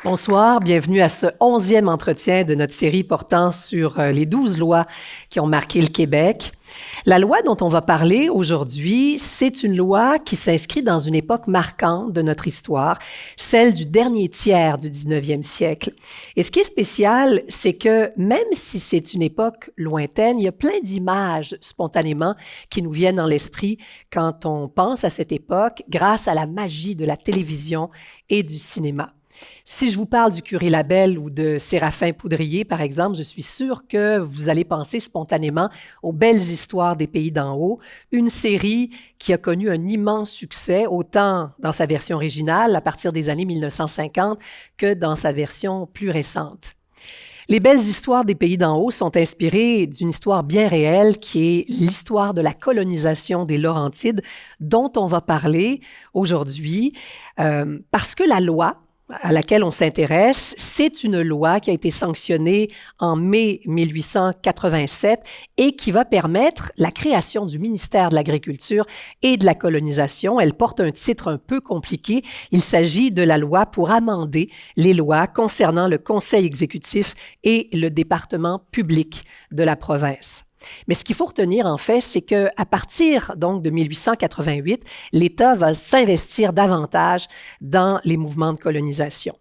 Bonsoir, bienvenue à ce 11e entretien de notre série portant sur les 12 lois qui ont marqué le Québec. La loi dont on va parler aujourd'hui, c'est une loi qui s'inscrit dans une époque marquante de notre histoire, celle du dernier tiers du 19e siècle. Et ce qui est spécial, c'est que même si c'est une époque lointaine, il y a plein d'images spontanément qui nous viennent dans l'esprit quand on pense à cette époque grâce à la magie de la télévision et du cinéma. Si je vous parle du curé Labelle ou de Séraphin Poudrier, par exemple, je suis sûre que vous allez penser spontanément aux belles histoires des pays d'en haut, une série qui a connu un immense succès, autant dans sa version originale, à partir des années 1950, que dans sa version plus récente. Les belles histoires des pays d'en haut sont inspirées d'une histoire bien réelle qui est l'histoire de la colonisation des Laurentides, dont on va parler aujourd'hui, parce que la loi à laquelle on s'intéresse, c'est une loi qui a été sanctionnée en mai 1887 et qui va permettre la création du ministère de l'Agriculture et de la colonisation. Elle porte un titre un peu compliqué. Il s'agit de la loi pour amender les lois concernant le conseil exécutif et le département public de la province. Mais ce qu'il faut retenir, en fait, c'est qu'à partir donc de 1888, l'État va s'investir davantage dans les mouvements de colonisation.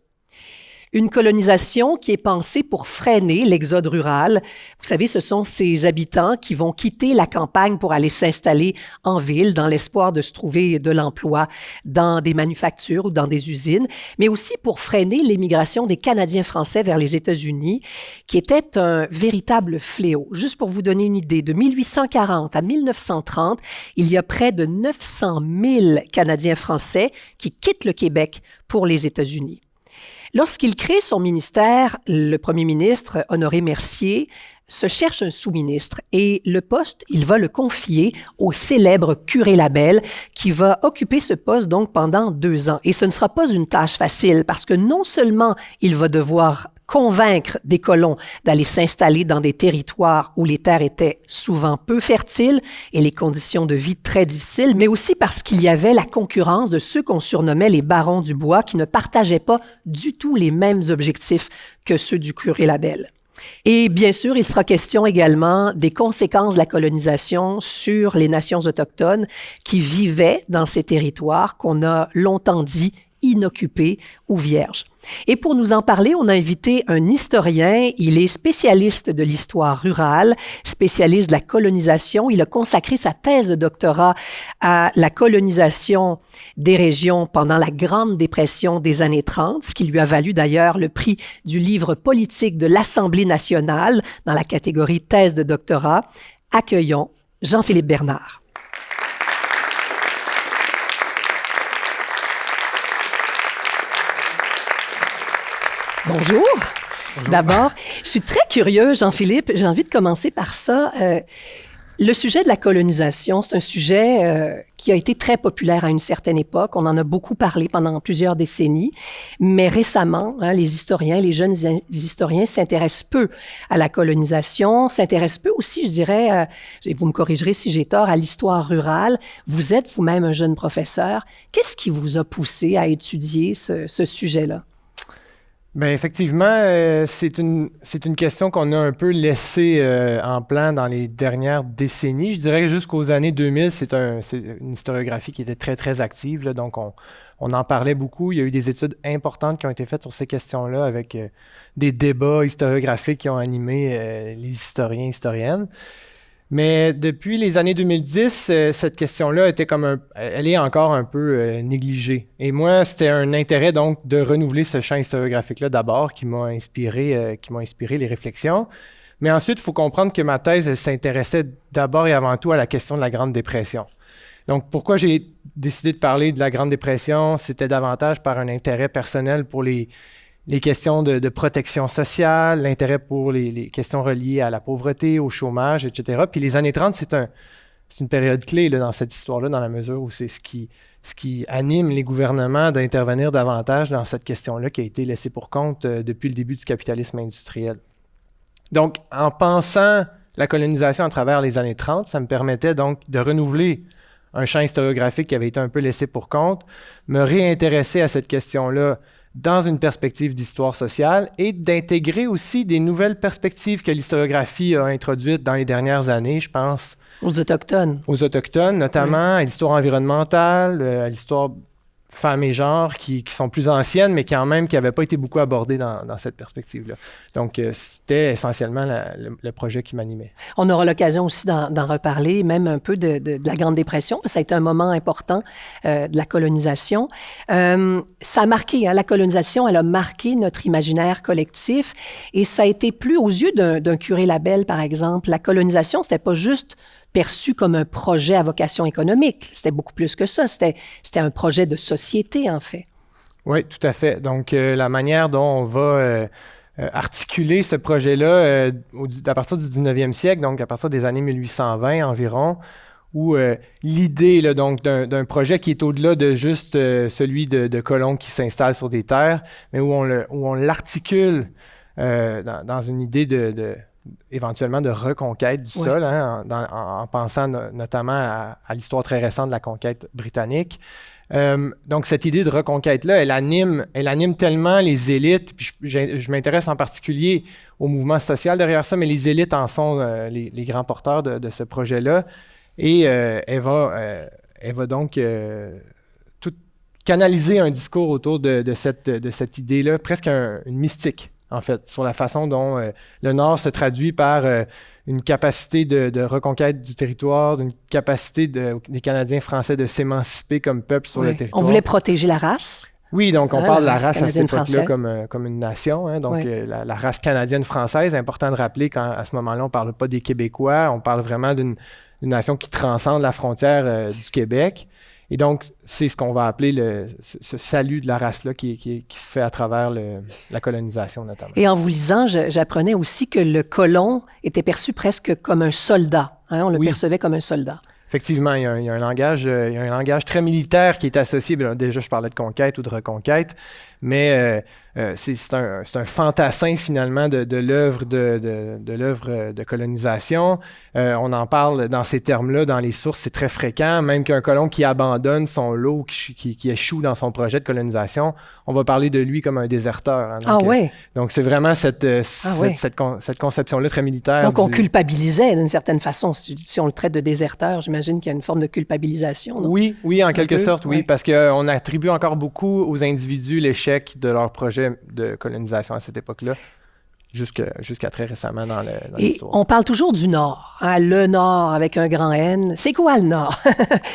Une colonisation qui est pensée pour freiner l'exode rural. Vous savez, ce sont ces habitants qui vont quitter la campagne pour aller s'installer en ville dans l'espoir de se trouver de l'emploi dans des manufactures ou dans des usines, mais aussi pour freiner l'émigration des Canadiens français vers les États-Unis, qui était un véritable fléau. Juste pour vous donner une idée, de 1840 à 1930, il y a près de 900 000 Canadiens français qui quittent le Québec pour les États-Unis. Lorsqu'il crée son ministère, le premier ministre, Honoré Mercier, se cherche un sous-ministre et le poste, il va le confier au célèbre curé Labelle qui va occuper ce poste donc pendant 2 ans. Et ce ne sera pas une tâche facile parce que non seulement il va devoir convaincre des colons d'aller s'installer dans des territoires où les terres étaient souvent peu fertiles et les conditions de vie très difficiles, mais aussi parce qu'il y avait la concurrence de ceux qu'on surnommait les barons du bois qui ne partageaient pas du tout les mêmes objectifs que ceux du curé Labelle. Et bien sûr, il sera question également des conséquences de la colonisation sur les nations autochtones qui vivaient dans ces territoires qu'on a longtemps dit inoccupés ou vierges. Et pour nous en parler, on a invité un historien. Il est spécialiste de l'histoire rurale, spécialiste de la colonisation. Il a consacré sa thèse de doctorat à la colonisation des régions pendant la Grande Dépression des années 30, ce qui lui a valu d'ailleurs le prix du livre politique de l'Assemblée nationale dans la catégorie thèse de doctorat. Accueillons Jean-Philippe Bernard. Bonjour. Bonjour. D'abord, je suis très curieux, Jean-Philippe. J'ai envie de commencer par ça. Le sujet de la colonisation, c'est un sujet qui a été très populaire à une certaine époque. On en a beaucoup parlé pendant plusieurs décennies. Mais récemment, les historiens, les jeunes historiens s'intéressent peu à la colonisation, s'intéressent peu aussi, je dirais, et vous me corrigerez si j'ai tort, à l'histoire rurale. Vous êtes vous-même un jeune professeur. Qu'est-ce qui vous a poussé à étudier ce sujet-là? Bien, effectivement, c'est une question qu'on a un peu laissée en plan dans les dernières décennies. Je dirais que jusqu'aux années 2000, c'est une historiographie qui était très, très active. Là, donc, on en parlait beaucoup. Il y a eu des études importantes qui ont été faites sur ces questions-là avec des débats historiographiques qui ont animé les historiens et historiennes. Mais depuis les années 2010, cette question-là elle est encore un peu négligée. Et moi, c'était un intérêt donc de renouveler ce champ historiographique-là d'abord qui m'a inspiré les réflexions. Mais ensuite, il faut comprendre que ma thèse elle s'intéressait d'abord et avant tout à la question de la Grande Dépression. Donc, pourquoi j'ai décidé de parler de la Grande Dépression? C'était davantage par un intérêt personnel pour les questions de protection sociale, l'intérêt pour les questions reliées à la pauvreté, au chômage, etc. Puis les années 30, une période clé là, dans cette histoire-là, dans la mesure où c'est ce qui anime les gouvernements d'intervenir davantage dans cette question-là qui a été laissée pour compte depuis le début du capitalisme industriel. Donc, en pensant la colonisation à travers les années 30, ça me permettait donc de renouveler un champ historiographique qui avait été un peu laissé pour compte, me réintéresser à cette question-là dans une perspective d'histoire sociale et d'intégrer aussi des nouvelles perspectives que l'historiographie a introduites dans les dernières années, je pense. Aux Autochtones. Aux Autochtones, notamment, à l'histoire environnementale, à l'histoire femmes et genre, qui sont plus anciennes, mais qui n'avaient pas été beaucoup abordées dans cette perspective-là. Donc, c'était essentiellement le projet qui m'animait. On aura l'occasion aussi d'en reparler, même un peu de la Grande Dépression, parce que ça a été un moment important de la colonisation. Ça a marqué, hein, la colonisation, elle a marqué notre imaginaire collectif, et ça a été plus aux yeux d'un curé Labelle, par exemple. La colonisation, c'était pas juste perçu comme un projet à vocation économique. C'était beaucoup plus que ça. C'était un projet de société, en fait. Oui, tout à fait. Donc, la manière dont on va articuler ce projet-là à partir du 19e siècle, donc à partir des années 1820 environ, où l'idée là, donc d'un projet qui est au-delà de juste celui de colons qui s'installent sur des terres, mais où on l'articule dans une idée éventuellement de reconquête du sol, hein, en pensant notamment à l'histoire très récente de la conquête britannique. Donc, cette idée de reconquête-là, elle anime tellement les élites, puis je m'intéresse en particulier au mouvement social derrière ça, mais les élites en sont les grands porteurs de ce projet-là, et elle va donc tout canaliser un discours autour de cette idée-là, presque une mystique, en fait, sur la façon dont le Nord se traduit par une capacité de reconquête du territoire, d'une capacité des Canadiens français de s'émanciper comme peuple sur le territoire. On voulait protéger la race. Oui, donc on parle de la race à cette époque-là française. comme une nation, hein, donc la race canadienne-française. Important de rappeler qu'à ce moment-là, on ne parle pas des Québécois, on parle vraiment d'une nation qui transcende la frontière du Québec. Et donc, c'est ce qu'on va appeler ce salut de la race-là qui se fait à travers la colonisation, notamment. Et en vous lisant, j'apprenais aussi que le colon était perçu presque comme un soldat. Hein? On le percevait comme un soldat. Effectivement, il y a un langage très militaire qui est associé. Bien, déjà, je parlais de conquête ou de reconquête, mais c'est un fantassin finalement de l'œuvre de colonisation. On en parle dans ces termes-là dans les sources, c'est très fréquent. Même qu'un colon qui abandonne son lot, qui échoue dans son projet de colonisation, on va parler de lui comme un déserteur. Hein. Donc c'est vraiment cette conception-là très militaire. Donc on culpabilisait d'une certaine façon. Si on le traite de déserteur, j'imagine qu'il y a une forme de culpabilisation. Non? Oui, en quelque sorte, oui, parce qu'on attribue encore beaucoup aux individus l'échec de leur projet de colonisation à cette époque-là, jusqu'à très récemment dans l'histoire. On parle toujours du Nord, hein, le Nord avec un grand N. C'est quoi le Nord?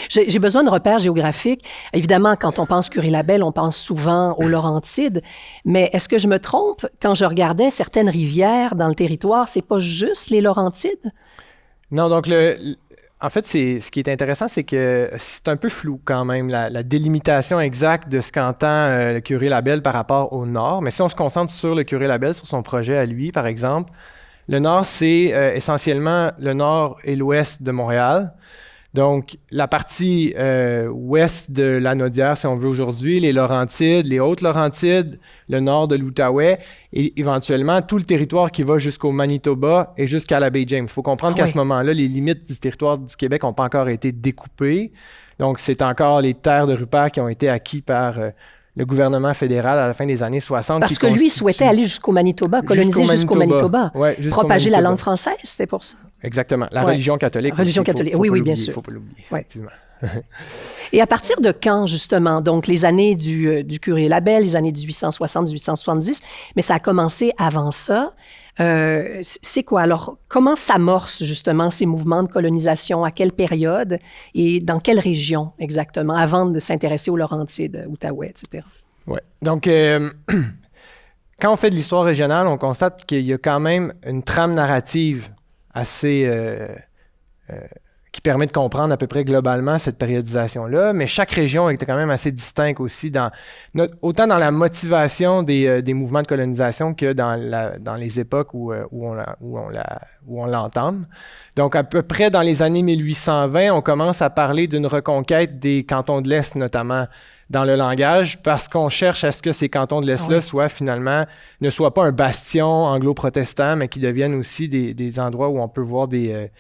J'ai besoin de repères géographiques. Évidemment, quand on pense Curie-Labelle, on pense souvent aux Laurentides, mais est-ce que je me trompe? Quand je regardais certaines rivières dans le territoire, c'est pas juste les Laurentides? Non, donc en fait, ce qui est intéressant, c'est que c'est un peu flou quand même, la délimitation exacte de ce qu'entend le curé Labelle par rapport au Nord. Mais si on se concentre sur le curé Labelle, sur son projet à lui, par exemple, le Nord, c'est essentiellement le Nord et l'Ouest de Montréal. Donc, la partie ouest de la Naudière, si on veut aujourd'hui, les Laurentides, les Hautes-Laurentides, le nord de l'Outaouais et éventuellement tout le territoire qui va jusqu'au Manitoba et jusqu'à la baie James. Il faut comprendre qu'à ce moment-là, les limites du territoire du Québec n'ont pas encore été découpées. Donc, c'est encore les terres de Rupert qui ont été acquises par le gouvernement fédéral à la fin des années 60. Parce que lui souhaitait aller jusqu'au Manitoba, coloniser jusqu'au Manitoba. Ouais, propager la langue française, c'était pour ça. Exactement. La religion catholique. Religion catholique, oui, bien sûr. Il ne faut pas l'oublier, effectivement. Et à partir de quand, justement, donc les années du curé Labelle, les années 1860-1870, mais ça a commencé avant ça. C'est quoi? Alors, comment s'amorcent justement ces mouvements de colonisation? À quelle période et dans quelle région exactement, avant de s'intéresser aux Laurentides, Outaouais, etc.? Oui. Donc, quand on fait de l'histoire régionale, on constate qu'il y a quand même une trame narrative assez qui permet de comprendre à peu près globalement cette périodisation-là, mais chaque région était quand même assez distincte aussi, autant dans la motivation des mouvements de colonisation que dans les époques où on l'entame. Donc, à peu près dans les années 1820, on commence à parler d'une reconquête des cantons de l'Est, notamment dans le langage, parce qu'on cherche à ce que ces cantons de l'Est-là ne soient pas un bastion anglo-protestant, mais qui deviennent aussi des endroits où on peut voir des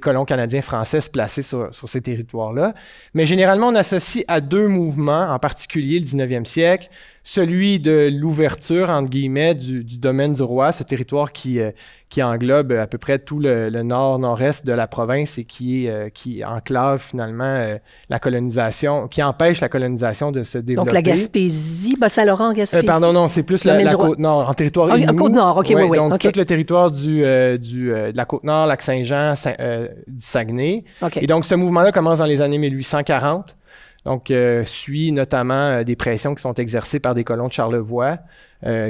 colons canadiens français se placer sur ces territoires-là. Mais généralement, on associe à deux mouvements, en particulier le 19e siècle, celui de l'ouverture, entre guillemets, du domaine du roi, ce territoire qui englobe à peu près tout le nord-nord-est de la province et qui enclave finalement la colonisation, qui empêche la colonisation de se développer. Donc la Gaspésie, Bas-Saint-Laurent, Gaspésie? Pardon, non, c'est plus la Côte-Nord, en territoire Innu. Côte-Nord, OK, oui. Donc okay. tout le territoire de la Côte-Nord, Lac-Saint-Jean, du Saguenay. Okay. Et donc ce mouvement-là commence dans les années 1840. Donc, suit notamment des pressions qui sont exercées par des colons de Charlevoix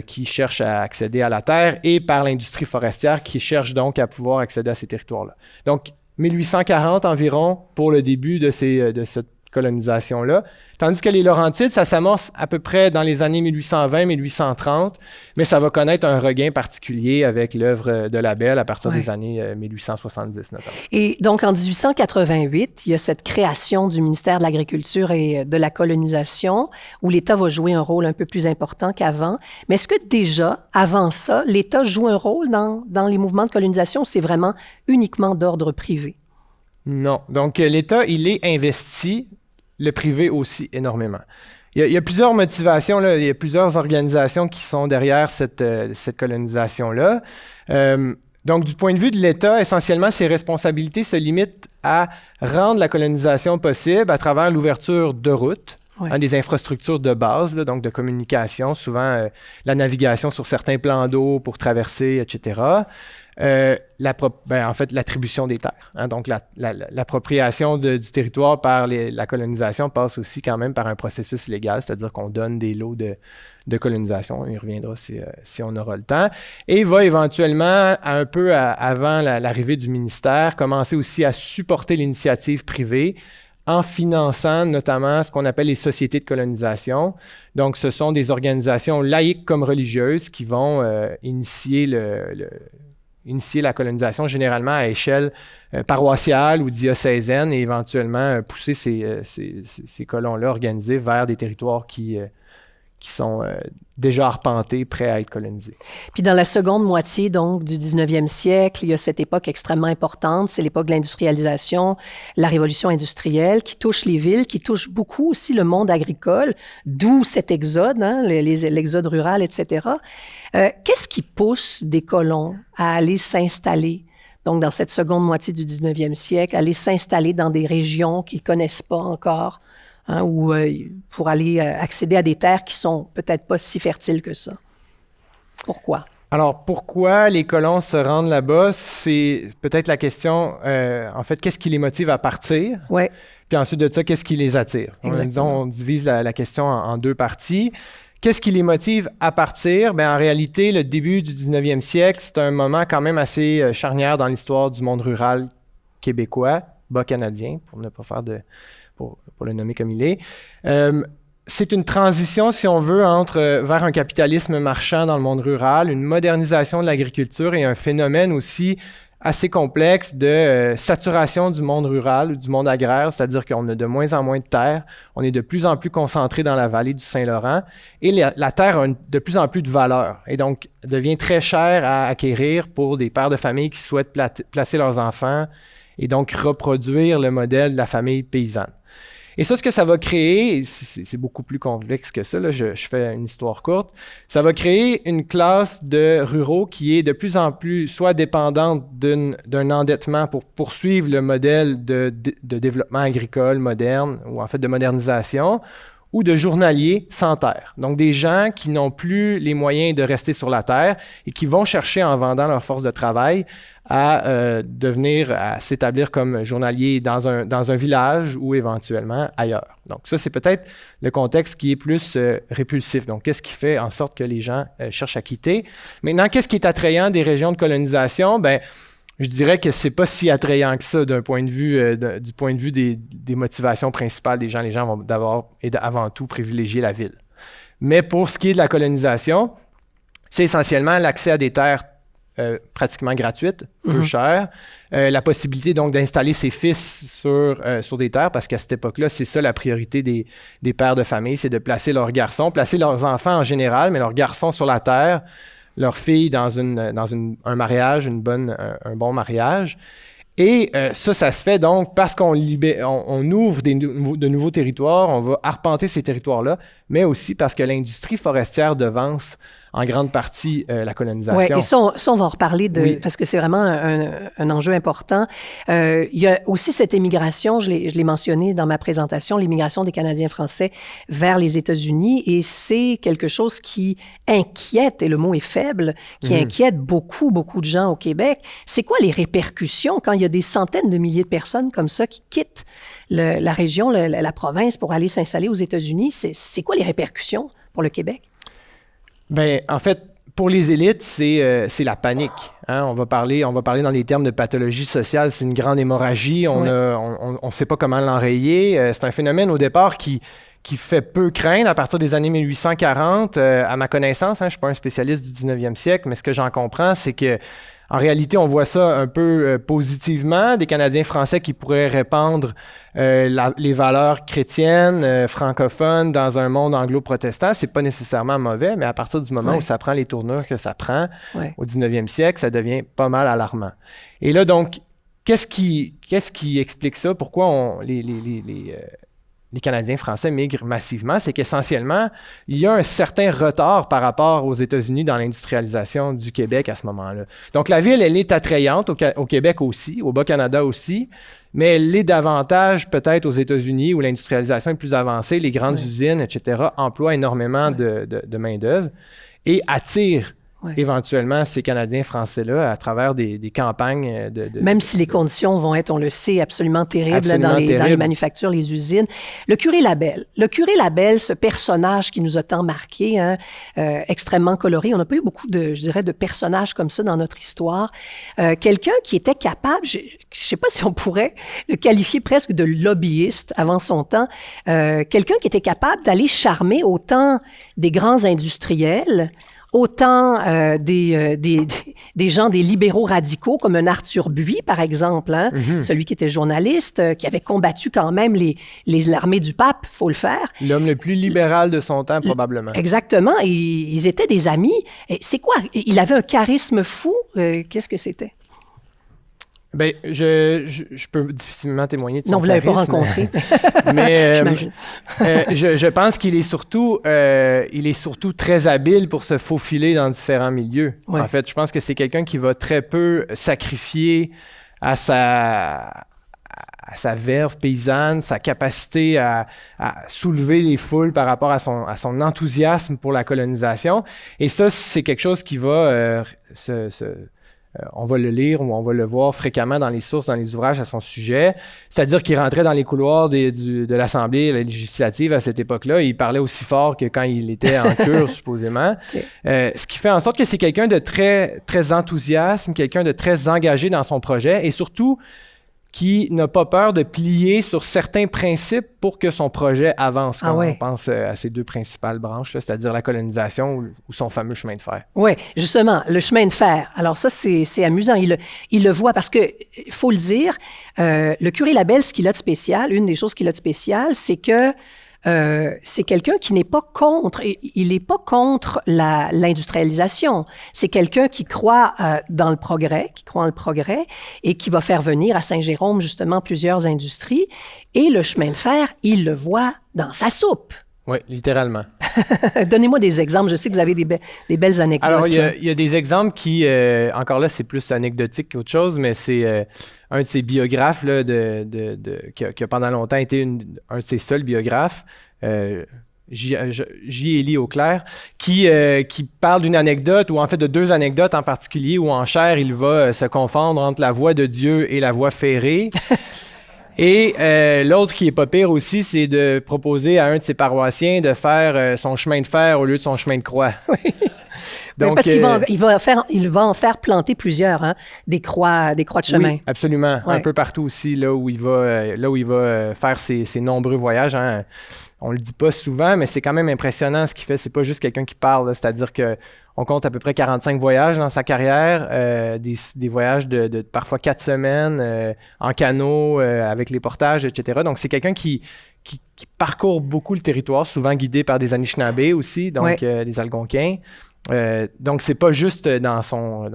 qui cherchent à accéder à la terre et par l'industrie forestière qui cherche donc à pouvoir accéder à ces territoires-là. Donc, 1840 environ pour le début de cette colonisation-là. Tandis que les Laurentides, ça s'amorce à peu près dans les années 1820-1830, mais ça va connaître un regain particulier avec l'œuvre de Labelle à partir des années 1870 notamment. Et donc, en 1888, il y a cette création du ministère de l'Agriculture et de la colonisation où l'État va jouer un rôle un peu plus important qu'avant. Mais est-ce que déjà, avant ça, l'État joue un rôle dans les mouvements de colonisation ou c'est vraiment uniquement d'ordre privé? Non. Donc, l'État, il est investi, le privé aussi énormément. Il y a plusieurs motivations, là. Il y a plusieurs organisations qui sont derrière cette colonisation-là. Donc, du point de vue de l'État, essentiellement, ses responsabilités se limitent à rendre la colonisation possible à travers l'ouverture de routes, des infrastructures de base, là, donc de communication, souvent la navigation sur certains plans d'eau pour traverser, etc. En fait, l'attribution des terres. Donc, l'appropriation du territoire par la colonisation passe aussi quand même par un processus légal, c'est-à-dire qu'on donne des lots de colonisation. On y reviendra si on aura le temps. Et il va éventuellement, un peu avant l'arrivée du ministère, commencer aussi à supporter l'initiative privée en finançant notamment ce qu'on appelle les sociétés de colonisation. Donc, ce sont des organisations laïques comme religieuses qui vont initier la colonisation généralement à échelle paroissiale ou diocésaine et éventuellement pousser ces colons-là organisés vers des territoires qui sont déjà arpentés, prêts à être colonisés. Puis dans la seconde moitié donc du 19e siècle, il y a cette époque extrêmement importante, c'est l'époque de l'industrialisation, la révolution industrielle qui touche les villes, qui touche beaucoup aussi le monde agricole, d'où cet exode, l'exode rural, etc. Qu'est-ce qui pousse des colons à aller s'installer, donc dans cette seconde moitié du 19e siècle, aller s'installer dans des régions qu'ils ne connaissent pas encore, ou pour aller accéder à des terres qui sont peut-être pas si fertiles que ça? Pourquoi? Alors, pourquoi les colons se rendent là-bas? C'est peut-être la question, en fait, qu'est-ce qui les motive à partir? Oui. Puis ensuite de ça, qu'est-ce qui les attire? On divise la question en deux parties. Qu'est-ce qui les motive à partir? En réalité, le début du 19e siècle, c'est un moment quand même assez charnière dans l'histoire du monde rural québécois, bas canadien, pour ne pas faire pour le nommer comme il est. C'est une transition, si on veut, vers un capitalisme marchand dans le monde rural, une modernisation de l'agriculture et un phénomène aussi assez complexe de saturation du monde rural, du monde agraire, c'est-à-dire qu'on a de moins en moins de terres, on est de plus en plus concentré dans la vallée du Saint-Laurent et la terre a de plus en plus de valeur et donc devient très chère à acquérir pour des pères de famille qui souhaitent placer leurs enfants et donc reproduire le modèle de la famille paysanne. Et ça, ce que ça va créer, c'est beaucoup plus complexe que ça, là, je fais une histoire courte, ça va créer une classe de ruraux qui est de plus en plus soit dépendante d'un endettement pour poursuivre le modèle de développement agricole moderne, ou en fait de modernisation, ou de journaliers sans terre. Donc des gens qui n'ont plus les moyens de rester sur la terre et qui vont chercher en vendant leur force de travail à s'établir comme journalier dans un village ou éventuellement ailleurs. Donc ça, c'est peut-être le contexte qui est plus répulsif. Donc qu'est-ce qui fait en sorte que les gens cherchent à quitter? Maintenant, qu'est-ce qui est attrayant des régions de colonisation? je dirais que c'est pas si attrayant que ça d'un point de vue, du point de vue des motivations principales des gens. Les gens vont d'abord et avant tout privilégier la ville. Mais pour ce qui est de la colonisation, c'est essentiellement l'accès à des terres pratiquement gratuites, peu chères, la possibilité donc d'installer ses fils sur des terres, parce qu'à cette époque-là, c'est ça la priorité des pères de famille, c'est de placer leurs garçons, placer leurs enfants en général, mais leurs garçons sur la terre, leurs filles dans un mariage, un bon mariage. Et ça se fait donc parce qu'on ouvre de nouveaux territoires, on va arpenter ces territoires-là, mais aussi parce que l'industrie forestière devance en grande partie la colonisation. Oui, et ça, on va en reparler parce que c'est vraiment un enjeu important. Il y a aussi cette émigration, je l'ai mentionné dans ma présentation, l'immigration des Canadiens français vers les États-Unis, et c'est quelque chose qui inquiète, et le mot est faible, qui inquiète beaucoup, beaucoup de gens au Québec. C'est quoi les répercussions quand il y a des centaines de milliers de personnes comme ça qui quittent la région, la province pour aller s'installer aux États-Unis? C'est quoi les répercussions pour le Québec? Bien, en fait, pour les élites, c'est la panique. Hein? On va parler dans des termes de pathologie sociale. C'est une grande hémorragie. On ne sait pas comment l'enrayer. C'est un phénomène, au départ, qui fait peu craindre à partir des années 1840. À ma connaissance, je ne suis pas un spécialiste du 19e siècle, mais ce que j'en comprends, c'est que en réalité, on voit ça un peu positivement, des Canadiens français qui pourraient répandre les valeurs chrétiennes, francophones dans un monde anglo-protestant. C'est pas nécessairement mauvais, mais à partir du moment où ça prend les tournures que ça prend au 19e siècle, ça devient pas mal alarmant. Et là, donc, qu'est-ce qui explique ça? Pourquoi les Canadiens français migrent massivement? C'est qu'essentiellement, il y a un certain retard par rapport aux États-Unis dans l'industrialisation du Québec à ce moment-là. Donc, la ville, elle est attrayante au Québec aussi, au Bas-Canada aussi, mais elle l'est davantage peut-être aux États-Unis où l'industrialisation est plus avancée, les grandes usines, etc., emploient énormément de main-d'œuvre et attirent éventuellement ces Canadiens français-là à travers des campagnes Même si les conditions vont être, on le sait, absolument terribles dans les manufactures, les usines. Le curé Labelle, ce personnage qui nous a tant marqué, extrêmement coloré. On n'a pas eu beaucoup de personnages comme ça dans notre histoire. Quelqu'un qui était capable, je ne sais pas si on pourrait le qualifier presque de lobbyiste avant son temps, quelqu'un qui était capable d'aller charmer autant des grands industriels, autant des gens, des libéraux radicaux, comme un Arthur Buis, par exemple, celui qui était journaliste, qui avait combattu quand même l'armée du pape, il faut le faire. L'homme le plus libéral de son temps, probablement. Exactement. Et ils étaient des amis. Et c'est quoi? Il avait un charisme fou. Qu'est-ce que c'était? Bien, je peux difficilement témoigner de son charisme. Non, vous ne l'avez pas rencontré. Mais j'imagine. Je pense qu'il est surtout très habile pour se faufiler dans différents milieux. En fait, je pense que c'est quelqu'un qui va très peu sacrifier à sa verve paysanne, sa capacité à soulever les foules par rapport à son enthousiasme pour la colonisation. Et ça, c'est quelque chose qui va on va le lire ou on va le voir fréquemment dans les sources, dans les ouvrages à son sujet. C'est-à-dire qu'il rentrait dans les couloirs de l'Assemblée législative à cette époque-là et il parlait aussi fort que quand il était en cure, supposément. Ce qui fait en sorte que c'est quelqu'un de très, très enthousiaste, quelqu'un de très engagé dans son projet et surtout qui n'a pas peur de plier sur certains principes pour que son projet avance. Quand on pense à ces deux principales branches, là, c'est-à-dire la colonisation ou son fameux chemin de fer. Oui, justement, le chemin de fer. Alors ça, c'est amusant. Il le voit parce que, il faut le dire, le curé Labelle, ce qu'il a de spécial, une des choses qu'il a de spécial, c'est que c'est quelqu'un qui n'est pas contre, il n'est pas contre l'industrialisation. C'est quelqu'un qui croit dans le progrès, et qui va faire venir à Saint-Jérôme justement plusieurs industries. Et le chemin de fer, il le voit dans sa soupe. Oui, littéralement. Donnez-moi des exemples. Je sais que vous avez des belles anecdotes. Alors, il y a des exemples qui, encore là, c'est plus anecdotique qu'autre chose, mais c'est un de ses biographes là, qui a pendant longtemps été un de ses seuls biographes, J. Élie Auclair, qui parle d'une anecdote, ou en fait de deux anecdotes en particulier, où en chair, il va se confondre entre la voix de Dieu et la voix ferrée. Et l'autre qui est pas pire aussi, c'est de proposer à un de ses paroissiens de faire son chemin de fer au lieu de son chemin de croix. Donc, parce qu'il va en faire planter plusieurs, hein, des croix de chemin. Oui, absolument. Un peu partout aussi, là où il va faire ses nombreux voyages. Hein. On le dit pas souvent, mais c'est quand même impressionnant ce qu'il fait. C'est pas juste quelqu'un qui parle, là. C'est-à-dire que on compte à peu près 45 voyages dans sa carrière, des voyages de parfois 4 semaines en canot, avec les portages, etc. Donc, c'est quelqu'un qui parcourt beaucoup le territoire, souvent guidé par des Anishinaabe aussi, donc des Algonquins. Donc, c'est pas juste dans son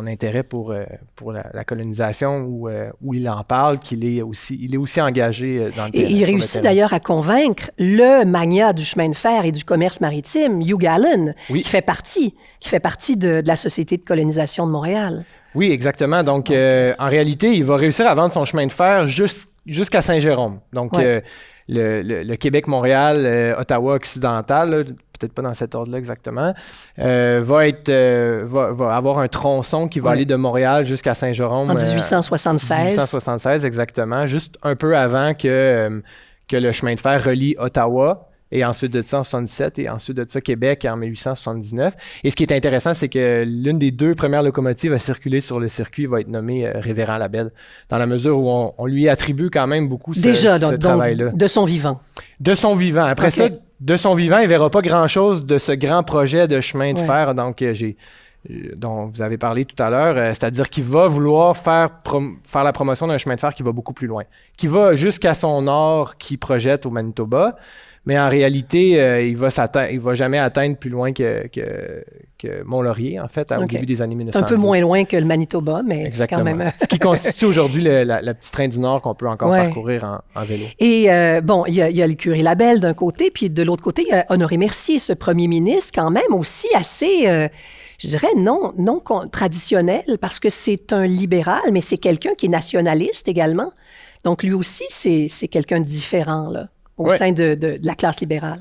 intérêt pour la colonisation où il en parle qu'il est aussi engagé dans le terrain. Et il réussit d'ailleurs à convaincre le magnat du chemin de fer et du commerce maritime, Hugh Allen, qui fait partie de la Société de colonisation de Montréal. Oui, exactement. Donc, en réalité, il va réussir à vendre son chemin de fer jusqu'à Saint-Jérôme. Donc, le Québec-Montréal, Ottawa occidental, là, peut-être pas dans cet ordre-là exactement, va avoir un tronçon qui va aller de Montréal jusqu'à Saint-Jérôme. En 1876. 1876, exactement, juste un peu avant que le chemin de fer relie Ottawa, et ensuite de ça en 1977, et ensuite de ça Québec en 1879. Et ce qui est intéressant, c'est que l'une des 2 premières locomotives à circuler sur le circuit va être nommée Révérend Labelle, dans la mesure où on lui attribue quand même beaucoup ce travail-là. De son vivant. De son vivant. Après ça, de son vivant, il ne verra pas grand-chose de ce grand projet de chemin de fer dont vous avez parlé tout à l'heure, c'est-à-dire qu'il va vouloir faire la promotion d'un chemin de fer qui va beaucoup plus loin, qui va jusqu'à son nord, qui projette au Manitoba, mais en réalité, il va jamais atteindre plus loin que Mont-Laurier, en fait, au début des années 1910. Un peu moins loin que le Manitoba, mais exactement. C'est quand même... Ce qui constitue aujourd'hui le petit train du Nord qu'on peut encore parcourir en vélo. Et il y a le curé Labelle d'un côté, puis de l'autre côté, il y a Honoré Mercier, ce premier ministre, quand même aussi assez... je dirais non traditionnel, parce que c'est un libéral, mais c'est quelqu'un qui est nationaliste également. Donc, lui aussi, c'est quelqu'un de différent, là, au sein de la classe libérale.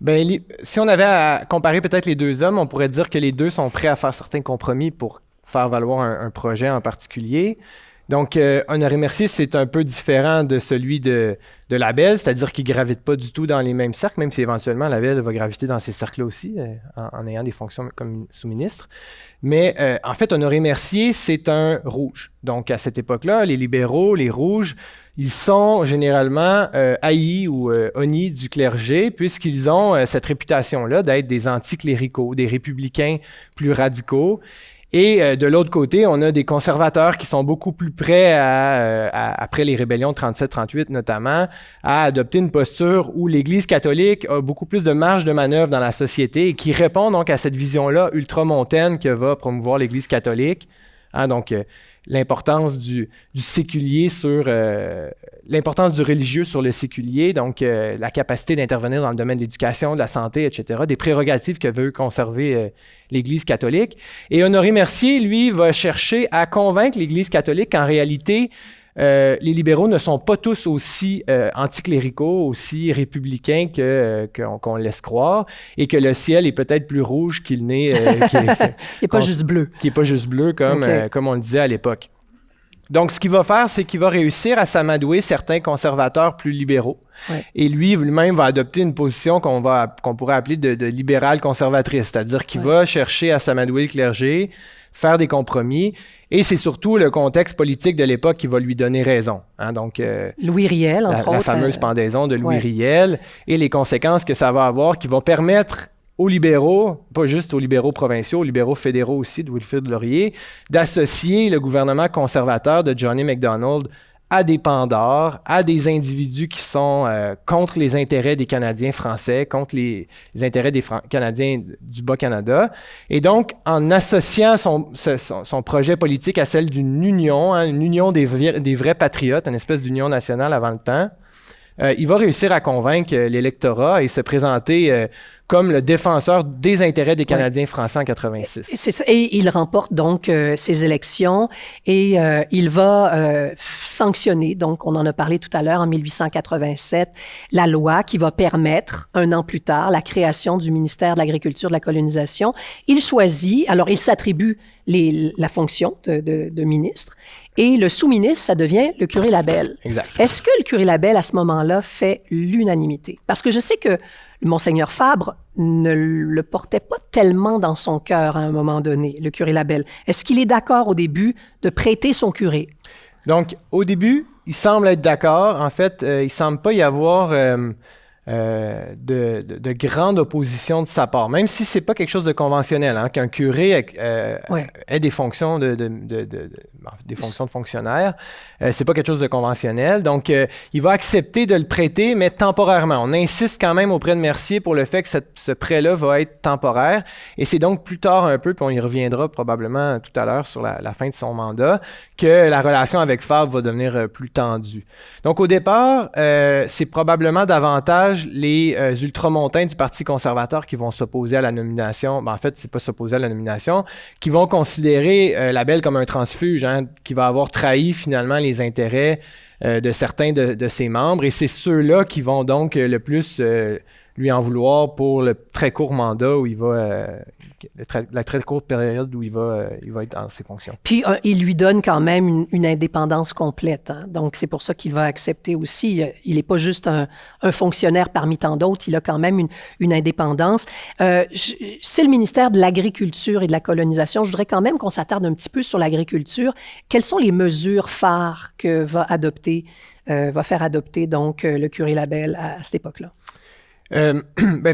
Ben, si on avait à comparer peut-être les 2 hommes, on pourrait dire que les 2 sont prêts à faire certains compromis pour faire valoir un projet en particulier. Donc, Honoré Mercier, c'est un peu différent de celui de Labelle, c'est-à-dire qu'il ne gravite pas du tout dans les mêmes cercles, même si éventuellement Labelle va graviter dans ces cercles-là aussi, en ayant des fonctions comme sous-ministre. Mais en fait, Honoré Mercier, c'est un rouge. Donc, à cette époque-là, les libéraux, les rouges, ils sont généralement haïs ou honnis du clergé, puisqu'ils ont cette réputation-là d'être des anticléricaux, des républicains plus radicaux. Et de l'autre côté, on a des conservateurs qui sont beaucoup plus prêts après les rébellions de 37-38 notamment, à adopter une posture où l'Église catholique a beaucoup plus de marge de manœuvre dans la société et qui répond donc à cette vision-là ultramontaine que va promouvoir l'Église catholique. Hein, donc, l'importance du séculier l'importance du religieux sur le séculier, donc la capacité d'intervenir dans le domaine de l'éducation, de la santé, etc., des prérogatives que veut conserver l'Église catholique. Et Honoré Mercier, lui, va chercher à convaincre l'Église catholique qu'en réalité, les libéraux ne sont pas tous aussi anticléricaux, aussi républicains qu'on laisse croire, et que le ciel est peut-être plus rouge qu'il n'est... il n'est pas juste bleu. Qui n'est pas juste bleu, comme on le disait à l'époque. Donc, ce qu'il va faire, c'est qu'il va réussir à s'amadouer certains conservateurs plus libéraux. Ouais. Et lui-même va adopter une position qu'on pourrait appeler de libéral conservatrice, c'est-à-dire qu'il va chercher à s'amadouer le clergé, faire des compromis, et c'est surtout le contexte politique de l'époque qui va lui donner raison. Hein? Donc, Louis Riel, entre autres. La fameuse pendaison de Louis Riel, et les conséquences que ça va avoir, qui vont permettre aux libéraux, pas juste aux libéraux provinciaux, aux libéraux fédéraux aussi de Wilfrid Laurier, d'associer le gouvernement conservateur de Johnny MacDonald à des pendards, à des individus qui sont contre les intérêts des Canadiens français, contre les intérêts des Canadiens du Bas-Canada. Et donc, en associant son projet politique à celle d'une union, hein, une union des vrais patriotes, une espèce d'union nationale avant le temps, il va réussir à convaincre l'électorat et se présenter comme le défenseur des intérêts des Canadiens français en 86. C'est ça. Et il remporte donc ces élections et il va sanctionner, donc on en a parlé tout à l'heure, en 1887, la loi qui va permettre, un an plus tard, la création du ministère de l'Agriculture, de la colonisation. Il choisit, alors il s'attribue la fonction de ministre, et le sous-ministre, ça devient le curé Labelle. Exact. Est-ce que le curé Labelle, à ce moment-là, fait l'unanimité? Parce que je sais que Monseigneur Fabre ne le portait pas tellement dans son cœur à un moment donné, le curé Labelle. Est-ce qu'il est d'accord au début de prêter son curé? Donc, au début, il semble être d'accord. En fait, il ne semble pas y avoir de grande opposition de sa part, même si ce n'est pas quelque chose de conventionnel, hein, qu'un curé ait des fonctions des fonctions de fonctionnaire. C'est pas quelque chose de conventionnel. Donc, il va accepter de le prêter, mais temporairement. On insiste quand même auprès de Mercier pour le fait que ce prêt-là va être temporaire. Et c'est donc plus tard un peu, puis on y reviendra probablement tout à l'heure sur la fin de son mandat, que la relation avec Fabre va devenir plus tendue. Donc, au départ, c'est probablement davantage les ultramontains du Parti conservateur qui vont s'opposer à la nomination. Ben, en fait, c'est pas s'opposer à la nomination, qui vont considérer Labelle comme un transfuge, hein, qui va avoir trahi finalement les intérêts de certains de ses membres. Et c'est ceux-là qui vont donc le plus lui en vouloir pour le très court mandat où il va, la très courte période où il va être dans ses fonctions. Puis, il lui donne quand même une indépendance complète. Hein? Donc, c'est pour ça qu'il va accepter aussi. Il n'est pas juste un fonctionnaire parmi tant d'autres, il a quand même une indépendance. C'est le ministère de l'Agriculture et de la Colonisation. Je voudrais quand même qu'on s'attarde un petit peu sur l'agriculture. Quelles sont les mesures phares que va faire adopter donc le curé Labelle à cette époque-là? Ben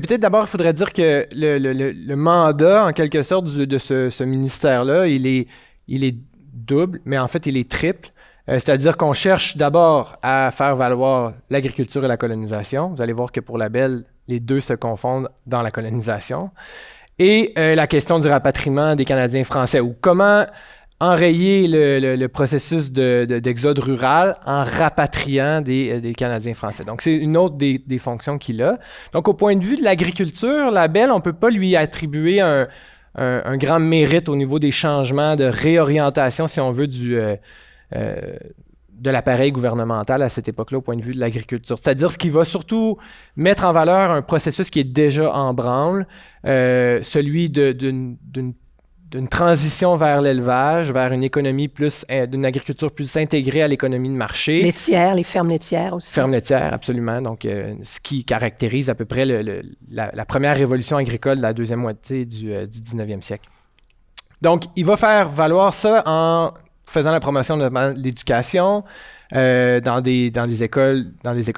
peut-être d'abord, il faudrait dire que le mandat, en quelque sorte, de ce ministère-là, il est double, mais en fait, il est triple. C'est-à-dire qu'on cherche d'abord à faire valoir l'agriculture et la colonisation. Vous allez voir que pour Labelle, les deux se confondent dans la colonisation. Et la question du rapatriement des Canadiens français, ou comment enrayer le processus d'exode rural en rapatriant des Canadiens français. Donc, c'est une autre des fonctions qu'il a. Donc, au point de vue de l'agriculture, Labelle, on ne peut pas lui attribuer un grand mérite au niveau des changements de réorientation, si on veut, de l'appareil gouvernemental à cette époque-là, au point de vue de l'agriculture. C'est-à-dire ce qui va surtout mettre en valeur un processus qui est déjà en branle, celui d'une transition vers l'élevage, vers une économie d'une agriculture plus intégrée à l'économie de marché. Laitière, les fermes laitières aussi. Fermes laitières, absolument. Donc, ce qui caractérise à peu près la première révolution agricole de la deuxième moitié du 19e siècle. Donc, il va faire valoir ça en faisant la promotion de l'éducation, dans des écoles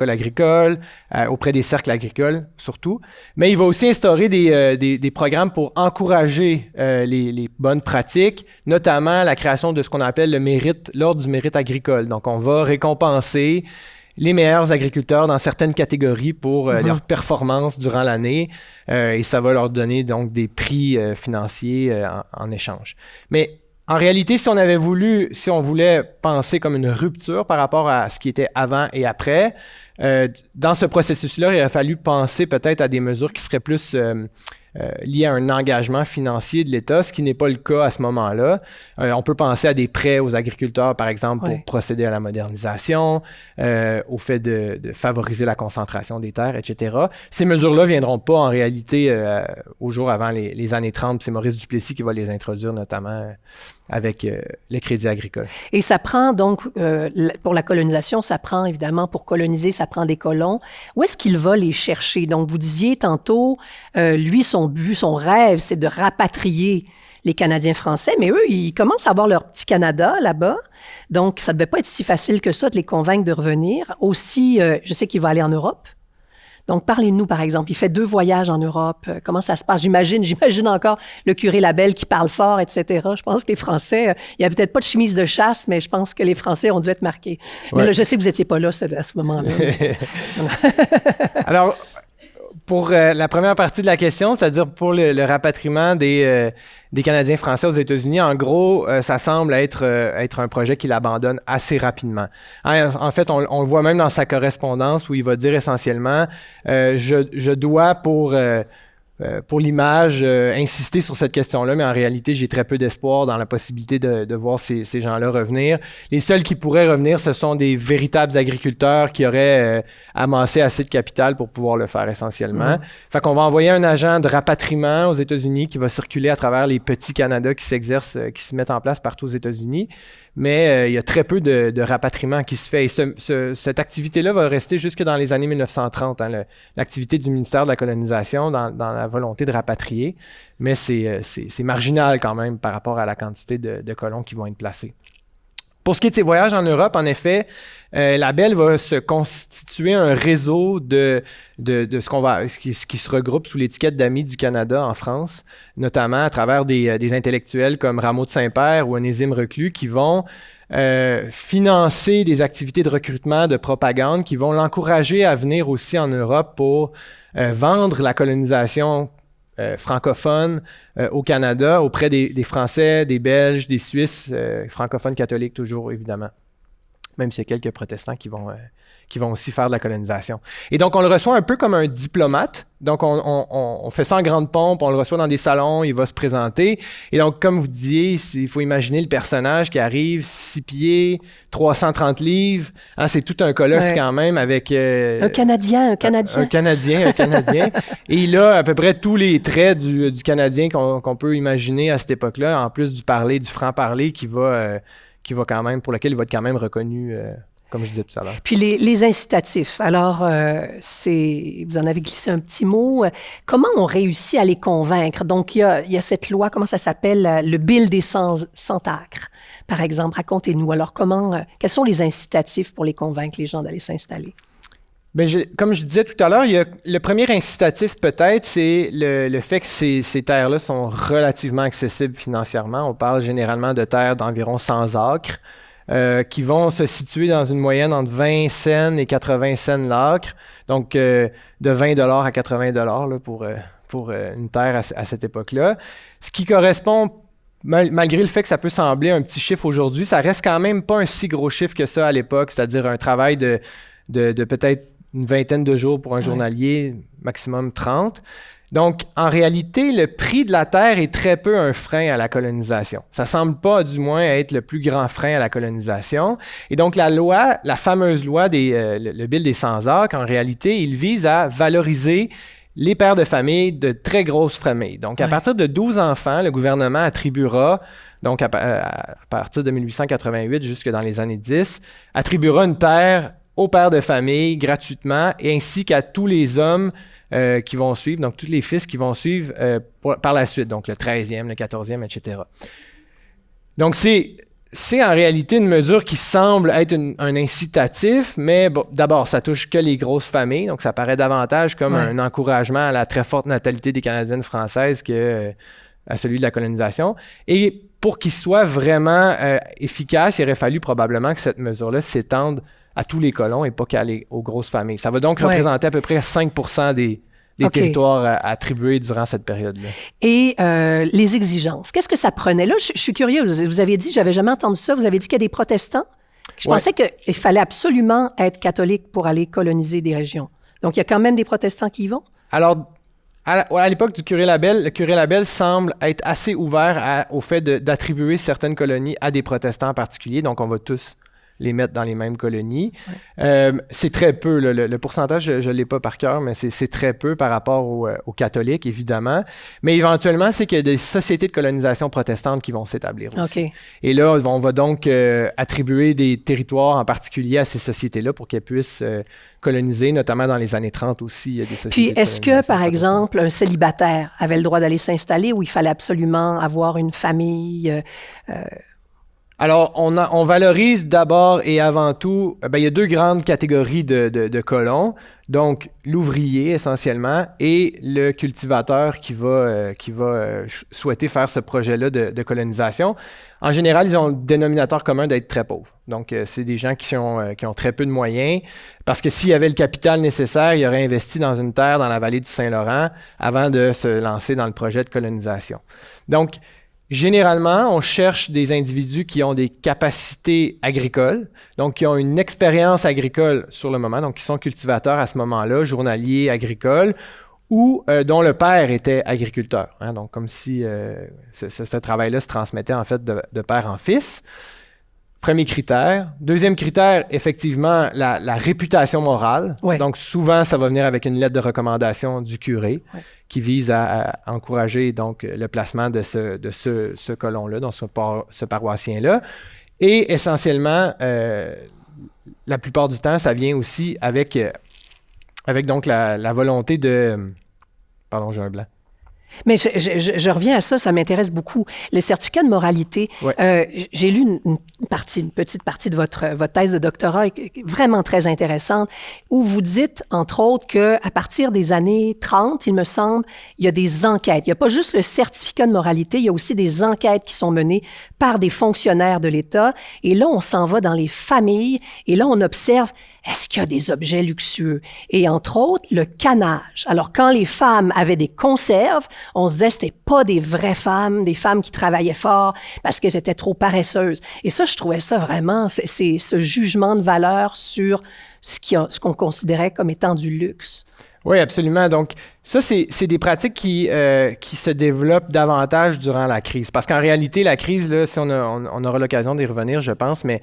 agricoles, auprès des cercles agricoles surtout. Mais il va aussi instaurer des programmes pour encourager les bonnes pratiques, notamment la création de ce qu'on appelle l'ordre du mérite agricole. Donc, on va récompenser les meilleurs agriculteurs dans certaines catégories pour leur performance durant l'année, et ça va leur donner donc des prix financiers en échange. Mais en réalité, si on voulait penser comme une rupture par rapport à ce qui était avant et après, dans ce processus-là, il a fallu penser peut-être à des mesures qui seraient plus liées à un engagement financier de l'État, ce qui n'est pas le cas à ce moment-là. On peut penser à des prêts aux agriculteurs, par exemple, pour procéder à la modernisation, au fait de favoriser la concentration des terres, etc. Ces mesures-là ne viendront pas en réalité au jour avant les années 30. C'est Maurice Duplessis qui va les introduire, notamment avec les crédits agricoles. Et ça prend donc, pour la colonisation, ça prend évidemment, pour coloniser, ça prend des colons. Où est-ce qu'il va les chercher? Donc, vous disiez tantôt, lui, son but, son rêve, c'est de rapatrier les Canadiens français, mais eux, ils commencent à avoir leur petit Canada là-bas. Donc, ça ne devait pas être si facile que ça de les convaincre de revenir. Aussi, je sais qu'il va aller en Europe. Donc, parlez-nous, par exemple. Il fait 2 voyages en Europe. Comment ça se passe? J'imagine encore le curé Labelle qui parle fort, etc. Je pense que les Français, il n'y a peut-être pas de chemise de chasse, mais je pense que les Français ont dû être marqués. Ouais. Mais là, je sais que vous n'étiez pas là à ce moment-là. Alors, pour la première partie de la question, c'est-à-dire pour le rapatriement des Canadiens français aux États-Unis, en gros, ça semble être un projet qu'il abandonne assez rapidement. En fait, on le voit même dans sa correspondance où il va dire essentiellement je dois pour l'image, insister sur cette question-là, mais en réalité, j'ai très peu d'espoir dans la possibilité de voir ces gens-là revenir. Les seuls qui pourraient revenir, ce sont des véritables agriculteurs qui auraient amassé assez de capital pour pouvoir le faire essentiellement. Fait qu'on va envoyer un agent de rapatriement aux États-Unis qui va circuler à travers les petits Canada qui se mettent en place partout aux États-Unis. mais il y a très peu de rapatriement qui se fait. Et cette activité-là va rester jusque dans les années 1930, hein, l'activité du ministère de la colonisation dans la volonté de rapatrier, mais c'est marginal quand même par rapport à la quantité de colons qui vont être placés. Pour ce qui est de ses voyages en Europe, en effet, la Belle va se constituer un réseau de ce qui se regroupe sous l'étiquette d'Amis du Canada en France, notamment à travers des intellectuels comme Rameau de Saint-Père ou Onésime Reclus qui vont financer des activités de recrutement, de propagande, qui vont l'encourager à venir aussi en Europe pour vendre la colonisation francophone au Canada auprès des Français, des Belges, des Suisses, francophones catholiques toujours, évidemment. Même s'il y a quelques protestants qui vont aussi faire de la colonisation. Et donc, on le reçoit un peu comme un diplomate. Donc, on fait ça en grande pompe, on le reçoit dans des salons, il va se présenter. Et donc, comme vous disiez, il faut imaginer le personnage qui arrive, 6 pieds, 330 livres. Hein, c'est tout un colosse quand même avec... un Canadien. Un Canadien. Et il a à peu près tous les traits du Canadien qu'on peut imaginer à cette époque-là, en plus du parler, du franc-parler pour lequel il va être quand même reconnu... comme je disais tout à l'heure. Puis les incitatifs. Alors, vous en avez glissé un petit mot. Comment on réussit à les convaincre? Donc, il y a cette loi, comment ça s'appelle? Le Bill des 100 acres, par exemple. Racontez-nous. Alors, quels sont les incitatifs pour les convaincre, les gens, d'aller s'installer? Bien, comme je disais tout à l'heure, le premier incitatif peut-être, c'est le fait que ces terres-là sont relativement accessibles financièrement. On parle généralement de terres d'environ 100 acres. Qui vont se situer dans une moyenne entre 20 cents et 80 cents l'acre, donc de 20 à 80 là, pour une terre à cette époque-là. Ce qui correspond, malgré le fait que ça peut sembler un petit chiffre aujourd'hui, ça reste quand même pas un si gros chiffre que ça à l'époque, c'est-à-dire un travail de peut-être une vingtaine de jours pour un journalier, maximum 30. Donc, en réalité, le prix de la terre est très peu un frein à la colonisation. Ça semble pas, du moins, être le plus grand frein à la colonisation. Et donc, la fameuse loi le Bill des 100 acres, en réalité, il vise à valoriser les pères de famille de très grosses familles. Donc, à partir de 12 enfants, le gouvernement attribuera, donc à partir de 1888 jusque dans les années 10, attribuera une terre aux pères de famille gratuitement et ainsi qu'à tous les hommes qui vont suivre, donc tous les fils qui vont suivre par la suite, donc le 13e, le 14e, etc. Donc, c'est en réalité une mesure qui semble être un incitatif, mais bon, d'abord, ça touche que les grosses familles, donc ça paraît davantage comme un encouragement à la très forte natalité des Canadiennes françaises que à celui de la colonisation. Et pour qu'il soit vraiment efficace, il aurait fallu probablement que cette mesure-là s'étende à tous les colons et pas aux grosses familles. Ça va donc représenter à peu près 5% des territoires attribués durant cette période-là. Et les exigences, qu'est-ce que ça prenait? Là, je suis curieuse. Vous avez dit, j'avais jamais entendu ça, vous avez dit qu'il y a des protestants. Je pensais qu'il fallait absolument être catholique pour aller coloniser des régions. Donc, il y a quand même des protestants qui y vont? Alors, à l'époque du curé Labelle, le curé Labelle semble être assez ouvert au fait d'attribuer certaines colonies à des protestants en particulier. Donc, on va tous les mettre dans les mêmes colonies. C'est très peu, le pourcentage, je ne l'ai pas par cœur, mais c'est très peu par rapport aux catholiques, évidemment. Mais éventuellement, c'est qu'il y a des sociétés de colonisation protestantes qui vont s'établir aussi. Okay. Et là, on va donc attribuer des territoires en particulier à ces sociétés-là pour qu'elles puissent coloniser, notamment dans les années 30 aussi. Il y a des sociétés. Puis, est-ce que, par exemple, un célibataire avait le droit d'aller s'installer ou il fallait absolument avoir une famille Alors, on valorise d'abord et avant tout, il y a deux grandes catégories de colons. Donc, l'ouvrier essentiellement et le cultivateur qui va souhaiter faire ce projet-là de colonisation. En général, ils ont le dénominateur commun d'être très pauvres. Donc, c'est des gens qui ont très peu de moyens parce que s'il y avait le capital nécessaire, ils auraient investi dans une terre dans la vallée du Saint-Laurent avant de se lancer dans le projet de colonisation. Donc, généralement, on cherche des individus qui ont des capacités agricoles, donc qui ont une expérience agricole sur le moment, donc qui sont cultivateurs à ce moment-là, journaliers agricoles, ou dont le père était agriculteur. Hein, donc, comme si ce travail-là se transmettait en fait de père en fils. Premier critère. Deuxième critère, effectivement, la réputation morale. Ouais. Donc, souvent, ça va venir avec une lettre de recommandation du curé qui vise à encourager donc le placement de ce colon-là, donc ce paroissien-là. Et essentiellement, la plupart du temps, ça vient aussi avec donc la volonté de... Pardon, j'ai un blanc. Mais je reviens à ça, ça m'intéresse beaucoup. Le certificat de moralité, Ouais. j'ai lu une petite partie de votre thèse de doctorat vraiment très intéressante, où vous dites, entre autres, qu'à partir des années 30, il me semble, il y a des enquêtes. Il n'y a pas juste le certificat de moralité, il y a aussi des enquêtes qui sont menées par des fonctionnaires de l'État. Et là, on s'en va dans les familles et là, on observe est-ce qu'il y a des objets luxueux? Et entre autres, le canage. Alors, quand les femmes avaient des conserves, on se disait que c'était pas des vraies femmes, des femmes qui travaillaient fort parce qu'elles étaient trop paresseuses. Et ça, je trouvais ça vraiment, c'est ce jugement de valeur sur ce qu'on considérait comme étant du luxe. Oui, absolument. Donc, ça, c'est des pratiques qui se développent davantage durant la crise. Parce qu'en réalité, la crise, là, si on aura l'occasion d'y revenir, je pense, mais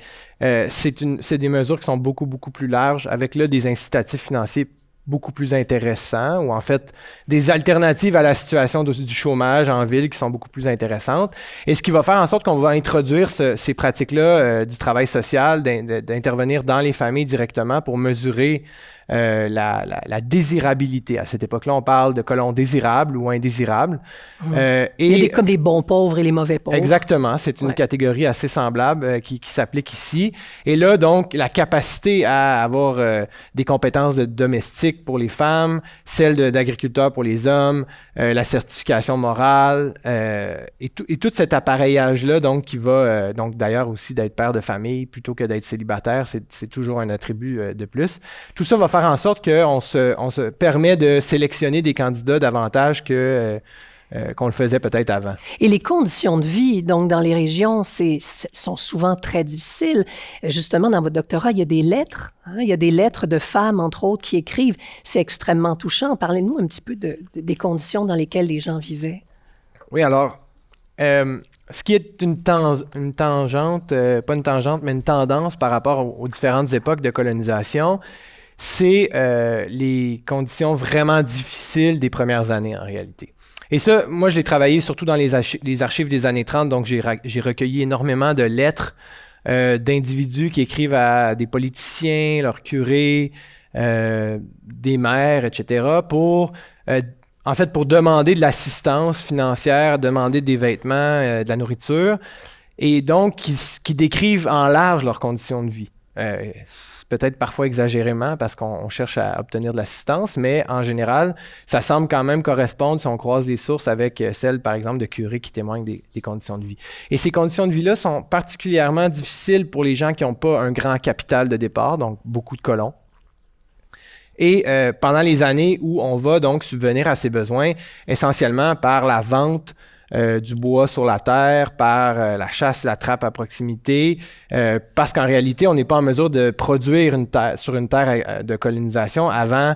c'est des mesures qui sont beaucoup, beaucoup plus larges, avec là, des incitatifs financiers beaucoup plus intéressants, ou en fait, des alternatives à la situation du chômage en ville qui sont beaucoup plus intéressantes. Et ce qui va faire en sorte qu'on va introduire ces pratiques-là du travail social, d'intervenir dans les familles directement pour mesurer la désirabilité. À cette époque-là, on parle de colons désirables ou indésirables. Il y a comme les bons pauvres et les mauvais pauvres. Exactement. C'est une catégorie assez semblable qui s'applique ici. Et là, donc, la capacité à avoir des compétences de domestique pour les femmes, celles d'agriculteurs pour les hommes, la certification morale et tout cet appareillage-là, donc, qui va, donc d'ailleurs aussi d'être père de famille plutôt que d'être célibataire, c'est toujours un attribut de plus. Tout ça va faire en sorte qu'on se permet de sélectionner des candidats davantage qu'on le faisait peut-être avant. Et les conditions de vie, donc, dans les régions, sont souvent très difficiles. Justement, dans votre doctorat, il y a des lettres. Il y a des lettres de femmes, entre autres, qui écrivent. C'est extrêmement touchant. Parlez-nous un petit peu des conditions dans lesquelles les gens vivaient. Oui, alors, ce qui est une tangente, pas une tangente, mais une tendance par rapport aux différentes époques de colonisation, c'est les conditions vraiment difficiles des premières années, en réalité. Et ça, moi, je l'ai travaillé surtout dans les archives des années 30, donc j'ai recueilli énormément de lettres d'individus qui écrivent à des politiciens, leurs curés, des maires, etc., pour demander de l'assistance financière, demander des vêtements, de la nourriture, et donc qui décrivent en large leurs conditions de vie. Peut-être parfois exagérément parce qu'on cherche à obtenir de l'assistance, mais en général, ça semble quand même correspondre si on croise les sources avec celles, par exemple, de curés qui témoignent des conditions de vie. Et ces conditions de vie-là sont particulièrement difficiles pour les gens qui n'ont pas un grand capital de départ, donc beaucoup de colons. Et pendant les années où on va donc subvenir à ces besoins, essentiellement par la vente du bois sur la terre, par la chasse, la trappe à proximité, parce qu'en réalité, on n'est pas en mesure de produire sur une terre de colonisation avant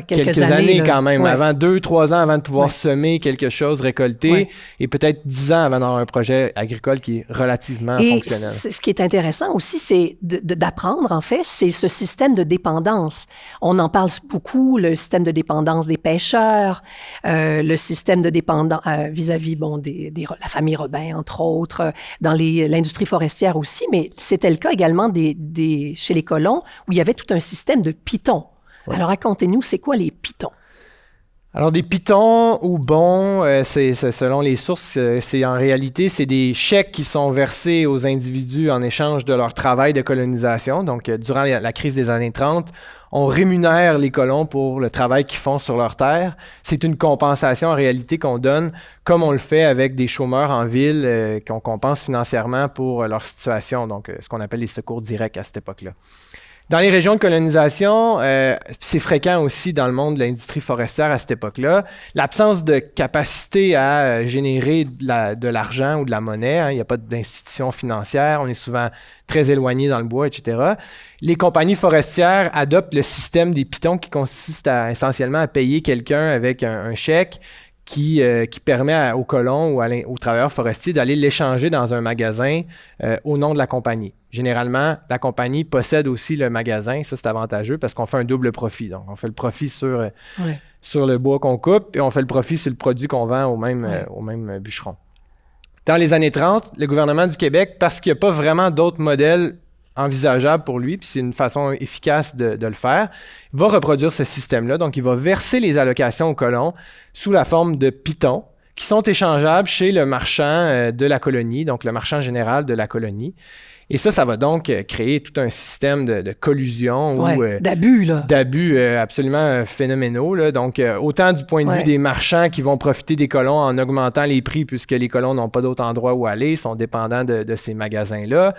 quelques années quand même, avant 2-3 ans avant de pouvoir semer quelque chose, récolter, et peut-être 10 ans avant d'avoir un projet agricole qui est relativement fonctionnel. Ce qui est intéressant aussi, c'est d'apprendre, en fait, c'est ce système de dépendance. On en parle beaucoup, le système de dépendance des pêcheurs, le système de dépendance vis-à-vis la famille Robin, entre autres, dans l'industrie forestière aussi, mais c'était le cas également chez les colons, où il y avait tout un système de pitons. Ouais. Alors, racontez-nous, c'est quoi les pitons? Alors, des pitons ou bons, c'est selon les sources, en réalité, c'est des chèques qui sont versés aux individus en échange de leur travail de colonisation. Donc, durant la crise des années 30, on rémunère les colons pour le travail qu'ils font sur leur terre. C'est une compensation en réalité qu'on donne, comme on le fait avec des chômeurs en ville, qu'on compense financièrement pour leur situation, donc ce qu'on appelle les secours directs à cette époque-là. Dans les régions de colonisation, c'est fréquent aussi dans le monde de l'industrie forestière à cette époque-là. L'absence de capacité à générer de l'argent ou de la monnaie, il n'y a pas d'institution financière, on est souvent très éloigné dans le bois, etc. Les compagnies forestières adoptent le système des pitons qui consiste essentiellement à payer quelqu'un avec un chèque qui permet aux colons ou aux travailleurs forestiers d'aller l'échanger dans un magasin au nom de la compagnie. Généralement, la compagnie possède aussi le magasin. Ça, c'est avantageux parce qu'on fait un double profit. Donc, on fait le profit sur le bois qu'on coupe et on fait le profit sur le produit qu'on vend au même bûcheron. Dans les années 30, le gouvernement du Québec, parce qu'il n'y a pas vraiment d'autres modèles envisageables pour lui, puis c'est une façon efficace de le faire, va reproduire ce système-là. Donc, il va verser les allocations aux colons sous la forme de pitons qui sont échangeables chez le marchand de la colonie, donc le marchand général de la colonie. Et ça va donc créer tout un système de collusion ou d'abus absolument phénoménaux. Là. Donc, autant du point de vue des marchands qui vont profiter des colons en augmentant les prix puisque les colons n'ont pas d'autre endroit où aller, sont dépendants de ces magasins-là,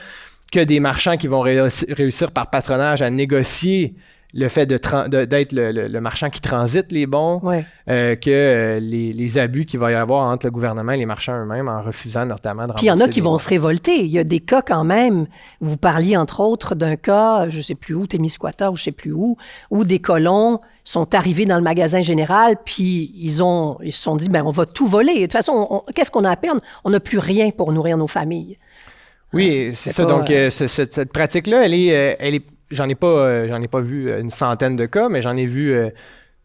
que des marchands qui vont réussir par patronage à négocier le fait d'être le marchand qui transite les bons, que les abus qu'il va y avoir entre le gouvernement et les marchands eux-mêmes en refusant notamment de rembourser. Puis il y en a qui vont se révolter. Il y a des cas quand même, vous parliez entre autres d'un cas, je ne sais plus où, Témiscouata ou je ne sais plus où des colons sont arrivés dans le magasin général, puis ils se sont dit, on va tout voler. De toute façon, qu'est-ce qu'on a à perdre? On n'a plus rien pour nourrir nos familles. Oui, c'est ça. Donc, cette pratique-là, elle est j'en ai pas vu une centaine de cas, mais j'en ai vu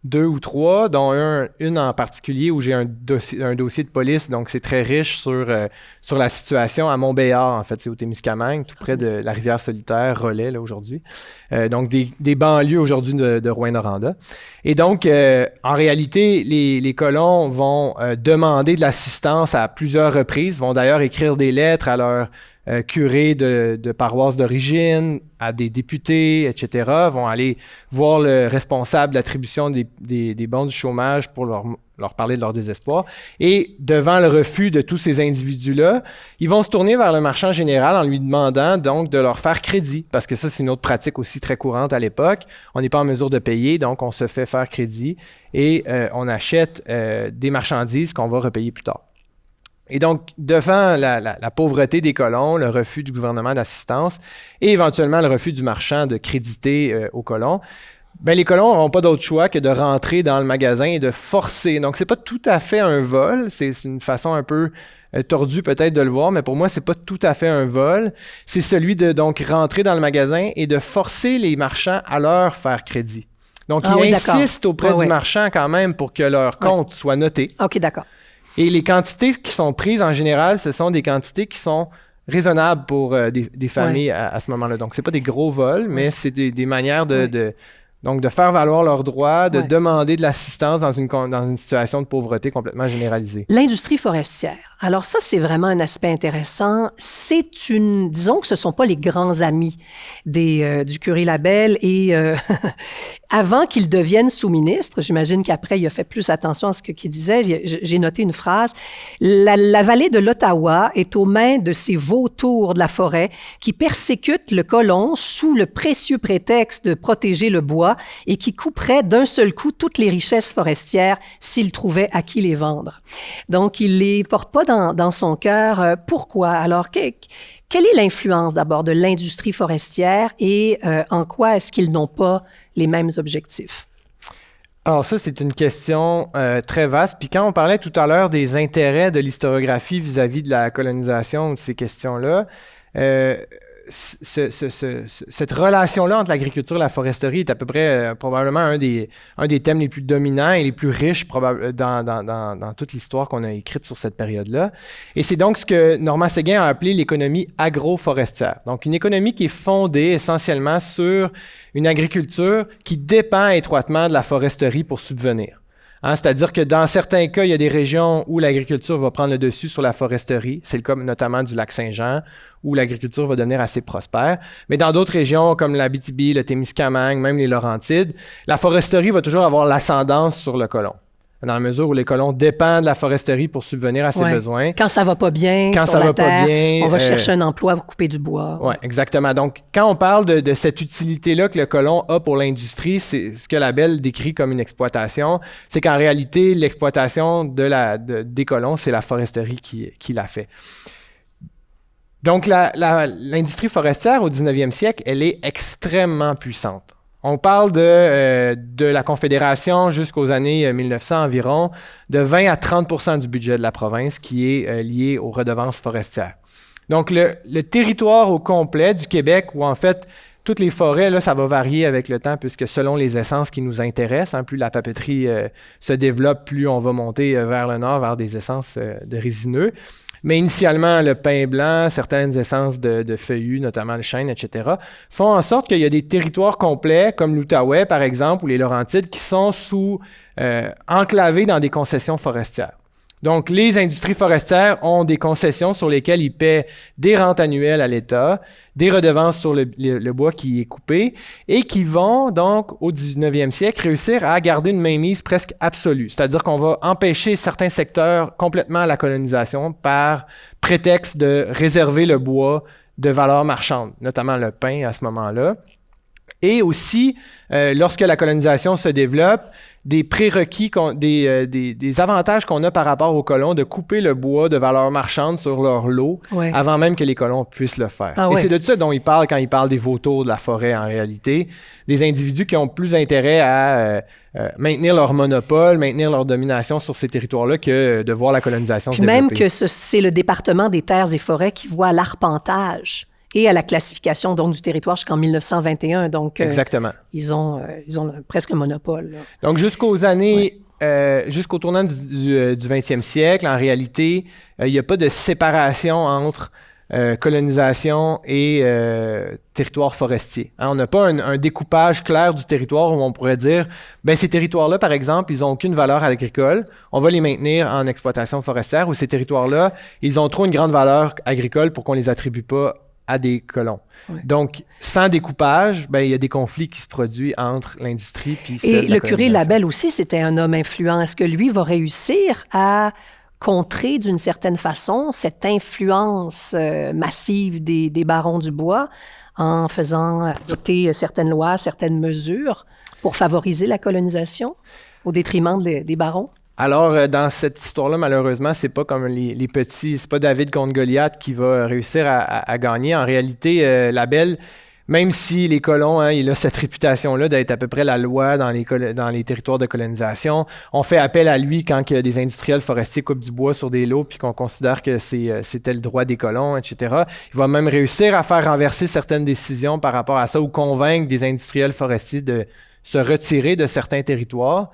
2 ou 3, dont une en particulier où j'ai un dossier de police. Donc, c'est très riche sur la situation à Montbéliard, en fait. C'est au Témiscamingue, tout près de la rivière Solitaire, Relais, là, aujourd'hui. Donc, des banlieues aujourd'hui de Rouyn-Noranda. Et donc, en réalité, les colons vont demander de l'assistance à plusieurs reprises, vont d'ailleurs écrire des lettres à leur curés de paroisses d'origine, à des députés, etc., vont aller voir le responsable de l'attribution des bons du chômage pour leur parler de leur désespoir. Et devant le refus de tous ces individus-là, ils vont se tourner vers le marchand général en lui demandant donc de leur faire crédit, parce que ça, c'est une autre pratique aussi très courante à l'époque. On n'est pas en mesure de payer, donc on se fait faire crédit et on achète des marchandises qu'on va repayer plus tard. Et donc, devant la pauvreté des colons, le refus du gouvernement d'assistance et éventuellement le refus du marchand de créditer aux colons, les colons n'auront pas d'autre choix que de rentrer dans le magasin et de forcer. Donc, c'est pas tout à fait un vol, c'est une façon un peu tordue peut-être de le voir, mais pour moi, c'est pas tout à fait un vol. C'est celui de donc rentrer dans le magasin et de forcer les marchands à leur faire crédit. Donc, ils insistent auprès du marchand quand même pour que leur compte soit noté. OK, d'accord. Et les quantités qui sont prises, en général, ce sont des quantités qui sont raisonnables pour des familles à ce moment-là. Donc, ce n'est pas des gros vols, mais c'est des manières de faire valoir leurs droits, de demander de l'assistance dans une situation de pauvreté complètement généralisée. L'industrie forestière. Alors ça, c'est vraiment un aspect intéressant. Disons que ce ne sont pas les grands amis du curé Labelle et avant qu'il devienne sous-ministre, j'imagine qu'après, il a fait plus attention à ce qu'il disait. J'ai noté une phrase. La vallée de l'Ottawa est aux mains de ces vautours de la forêt qui persécutent le colon sous le précieux prétexte de protéger le bois et qui couperaient d'un seul coup toutes les richesses forestières s'ils trouvaient à qui les vendre. Donc, il les porte pas dans son cœur. Pourquoi? Alors, quelle est l'influence d'abord de l'industrie forestière et en quoi est-ce qu'ils n'ont pas les mêmes objectifs? Alors ça, c'est une question très vaste. Puis quand on parlait tout à l'heure des intérêts de l'historiographie vis-à-vis de la colonisation ou de ces questions-là, cette relation-là entre l'agriculture et la foresterie est à peu près probablement un des thèmes les plus dominants et les plus riches dans toute l'histoire qu'on a écrite sur cette période-là. Et c'est donc ce que Normand Séguin a appelé l'économie agroforestière. Donc une économie qui est fondée essentiellement sur une agriculture qui dépend étroitement de la foresterie pour subvenir. C'est-à-dire que dans certains cas, il y a des régions où l'agriculture va prendre le dessus sur la foresterie. C'est le cas notamment du lac Saint-Jean, où l'agriculture va devenir assez prospère. Mais dans d'autres régions comme l'Abitibi, le Témiscamingue, même les Laurentides, la foresterie va toujours avoir l'ascendance sur le colon. Dans la mesure où les colons dépendent de la foresterie pour subvenir à ses besoins. Quand ça va pas bien sur la terre, on va chercher un emploi pour couper du bois. Oui, exactement. Donc, quand on parle de cette utilité-là que le colon a pour l'industrie, c'est ce que Labelle décrit comme une exploitation, c'est qu'en réalité, l'exploitation des colons, c'est la foresterie qui l'a fait. Donc, l'industrie forestière au 19e siècle, elle est extrêmement puissante. On parle de la Confédération jusqu'aux années 1900 environ, de 20 à 30 % du budget de la province qui est lié aux redevances forestières. Donc, le territoire au complet du Québec, où en fait, toutes les forêts, là, ça va varier avec le temps, puisque selon les essences qui nous intéressent, plus la papeterie se développe, plus on va monter vers le nord, vers des essences de résineux. Mais initialement, le pin blanc, certaines essences de feuillus, notamment le chêne, etc., font en sorte qu'il y a des territoires complets, comme l'Outaouais, par exemple, ou les Laurentides, qui sont enclavés dans des concessions forestières. Donc, les industries forestières ont des concessions sur lesquelles ils paient des rentes annuelles à l'État, des redevances sur le bois qui est coupé, et qui vont donc, au 19e siècle, réussir à garder une mainmise presque absolue. C'est-à-dire qu'on va empêcher certains secteurs complètement à la colonisation par prétexte de réserver le bois de valeur marchande, notamment le pin à ce moment-là. Et aussi, lorsque la colonisation se développe, des prérequis, des avantages qu'on a par rapport aux colons de couper le bois de valeur marchande sur leur lot avant même que les colons puissent le faire. Et c'est de ça dont il parle quand il parle des vautours de la forêt en réalité, des individus qui ont plus intérêt à maintenir leur monopole, maintenir leur domination sur ces territoires-là que de voir la colonisation se développer. Même que c'est le département des terres et forêts qui voit l'arpentage et à la classification donc, du territoire jusqu'en 1921. Donc, exactement. Ils ont presque un monopole. Là. Donc, jusqu'aux années, jusqu'au tournant du 20e siècle, en réalité, il n'y a pas de séparation entre colonisation et territoire forestier. Hein, on n'a pas un découpage clair du territoire où on pourrait dire, ben ces territoires-là, par exemple, ils n'ont aucune valeur agricole, on va les maintenir en exploitation forestière, ou ces territoires-là, ils ont trop une grande valeur agricole pour qu'on ne les attribue pas à des colons. Ouais. Donc, sans découpage, ben, il y a des conflits qui se produisent entre l'industrie puis celle de la colonisation. Et le curé Labelle aussi, c'était un homme influent. Est-ce que lui va réussir à contrer d'une certaine façon cette influence massive des barons du bois en faisant adopter certaines lois, certaines mesures pour favoriser la colonisation au détriment des barons? Alors, dans cette histoire-là, malheureusement, c'est pas comme les petits, c'est pas David contre Goliath qui va réussir à gagner. En réalité, Labelle, même si les colons, hein, il a cette réputation-là d'être à peu près la loi dans les territoires de colonisation, on fait appel à lui quand des industriels forestiers coupent du bois sur des lots puis qu'on considère que c'était le droit des colons, etc. Il va même réussir à faire renverser certaines décisions par rapport à ça ou convaincre des industriels forestiers de se retirer de certains territoires.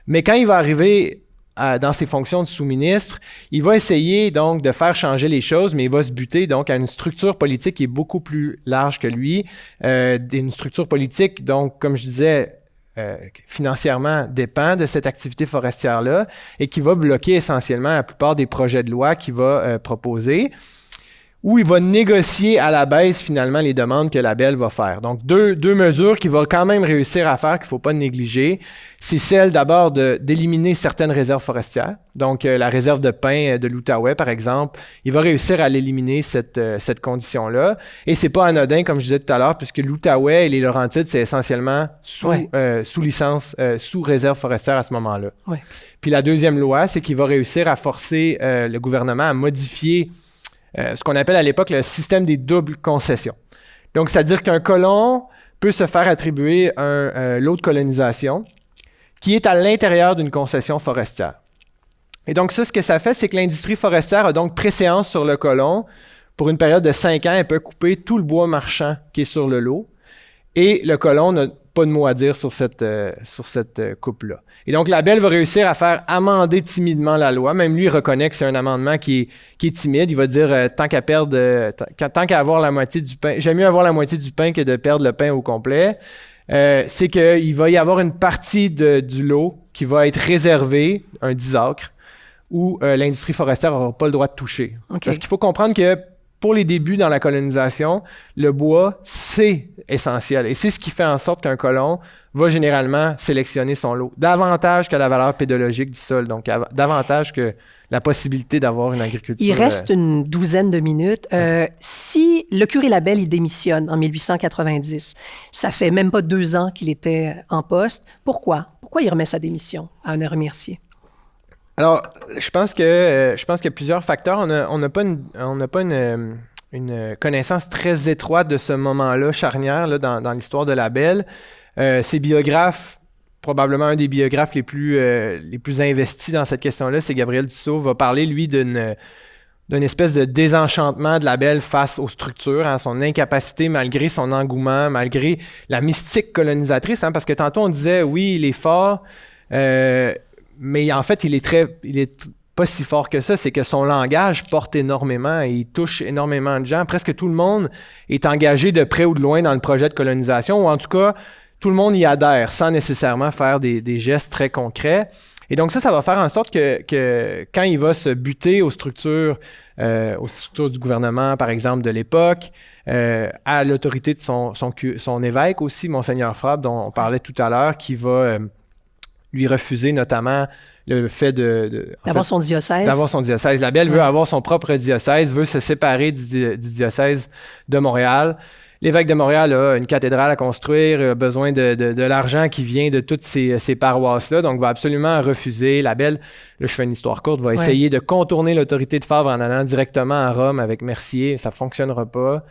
Mais quand il va arriver dans ses fonctions de sous-ministre, il va essayer donc de faire changer les choses, mais il va se buter donc à une structure politique qui est beaucoup plus large que lui, une structure politique donc, comme je disais, financièrement dépend de cette activité forestière-là et qui va bloquer essentiellement la plupart des projets de loi qu'il va proposer, où il va négocier à la baisse finalement les demandes que Labelle va faire. Donc, deux mesures qu'il va quand même réussir à faire, qu'il ne faut pas négliger. C'est celle d'abord d'éliminer certaines réserves forestières. Donc, la réserve de pin de l'Outaouais, par exemple, il va réussir à l'éliminer, cette condition-là. Et c'est pas anodin, comme je disais tout à l'heure, puisque l'Outaouais et les Laurentides, c'est essentiellement sous licence, sous réserve forestière à ce moment-là. Ouais. Puis la deuxième loi, c'est qu'il va réussir à forcer le gouvernement à modifier ce qu'on appelle à l'époque le système des doubles concessions. Donc, c'est-à-dire qu'un colon peut se faire attribuer un lot de colonisation qui est à l'intérieur d'une concession forestière. Et donc, ça, ce que ça fait, c'est que l'industrie forestière a donc préséance sur le colon. Pour une période de 5 ans, elle peut couper tout le bois marchand qui est sur le lot. Et le colon n'a pas de mot à dire sur cette coupe-là. Et donc, Labelle va réussir à faire amender timidement la loi. Même lui, il reconnaît que c'est un amendement qui est timide. Il va dire, tant qu'à avoir la moitié du pain, j'aime mieux avoir la moitié du pain que de perdre le pain au complet. C'est qu'il va y avoir une partie du lot qui va être réservée, un 10 acres, où l'industrie forestière n'aura pas le droit de toucher. Okay. Parce qu'il faut comprendre que pour les débuts dans la colonisation, le bois, c'est essentiel. Et c'est ce qui fait en sorte qu'un colon va généralement sélectionner son lot. Davantage que la valeur pédologique du sol. Donc, davantage que la possibilité d'avoir une agriculture. Il reste une douzaine de minutes. Si le curé Labelle, il démissionne en 1890, ça fait même pas 2 ans qu'il était en poste. Pourquoi? Pourquoi il remet sa démission à Honoré Mercier? Alors, je pense qu'il y a plusieurs facteurs. On n'a pas une connaissance très étroite de ce moment-là, charnière, là, dans l'histoire de Labelle. Ses biographes, probablement un des biographes les plus investis dans cette question-là, c'est Gabriel Dussault, va parler, lui, d'une espèce de désenchantement de Labelle face aux structures, hein, son incapacité, malgré son engouement, malgré la mystique colonisatrice, hein, parce que tantôt on disait, oui, il est fort, mais en fait, il est pas si fort que ça, c'est que son langage porte énormément et il touche énormément de gens. Presque tout le monde est engagé de près ou de loin dans le projet de colonisation, ou en tout cas, tout le monde y adhère sans nécessairement faire des gestes très concrets. Et donc ça va faire en sorte que quand il va se buter aux structures du gouvernement, par exemple, de l'époque, à l'autorité de son évêque aussi, Monseigneur Fabre, dont on parlait tout à l'heure, qui va lui refuser notamment le fait d'avoir son diocèse. D'avoir son diocèse. Labelle veut avoir son propre diocèse, veut se séparer du diocèse de Montréal. L'évêque de Montréal a une cathédrale à construire, a besoin de l'argent qui vient de toutes ces paroisses-là, donc va absolument refuser. Labelle, là je fais une histoire courte, va essayer de contourner l'autorité de Fabre en allant directement à Rome avec Mercier, ça ne fonctionnera pas.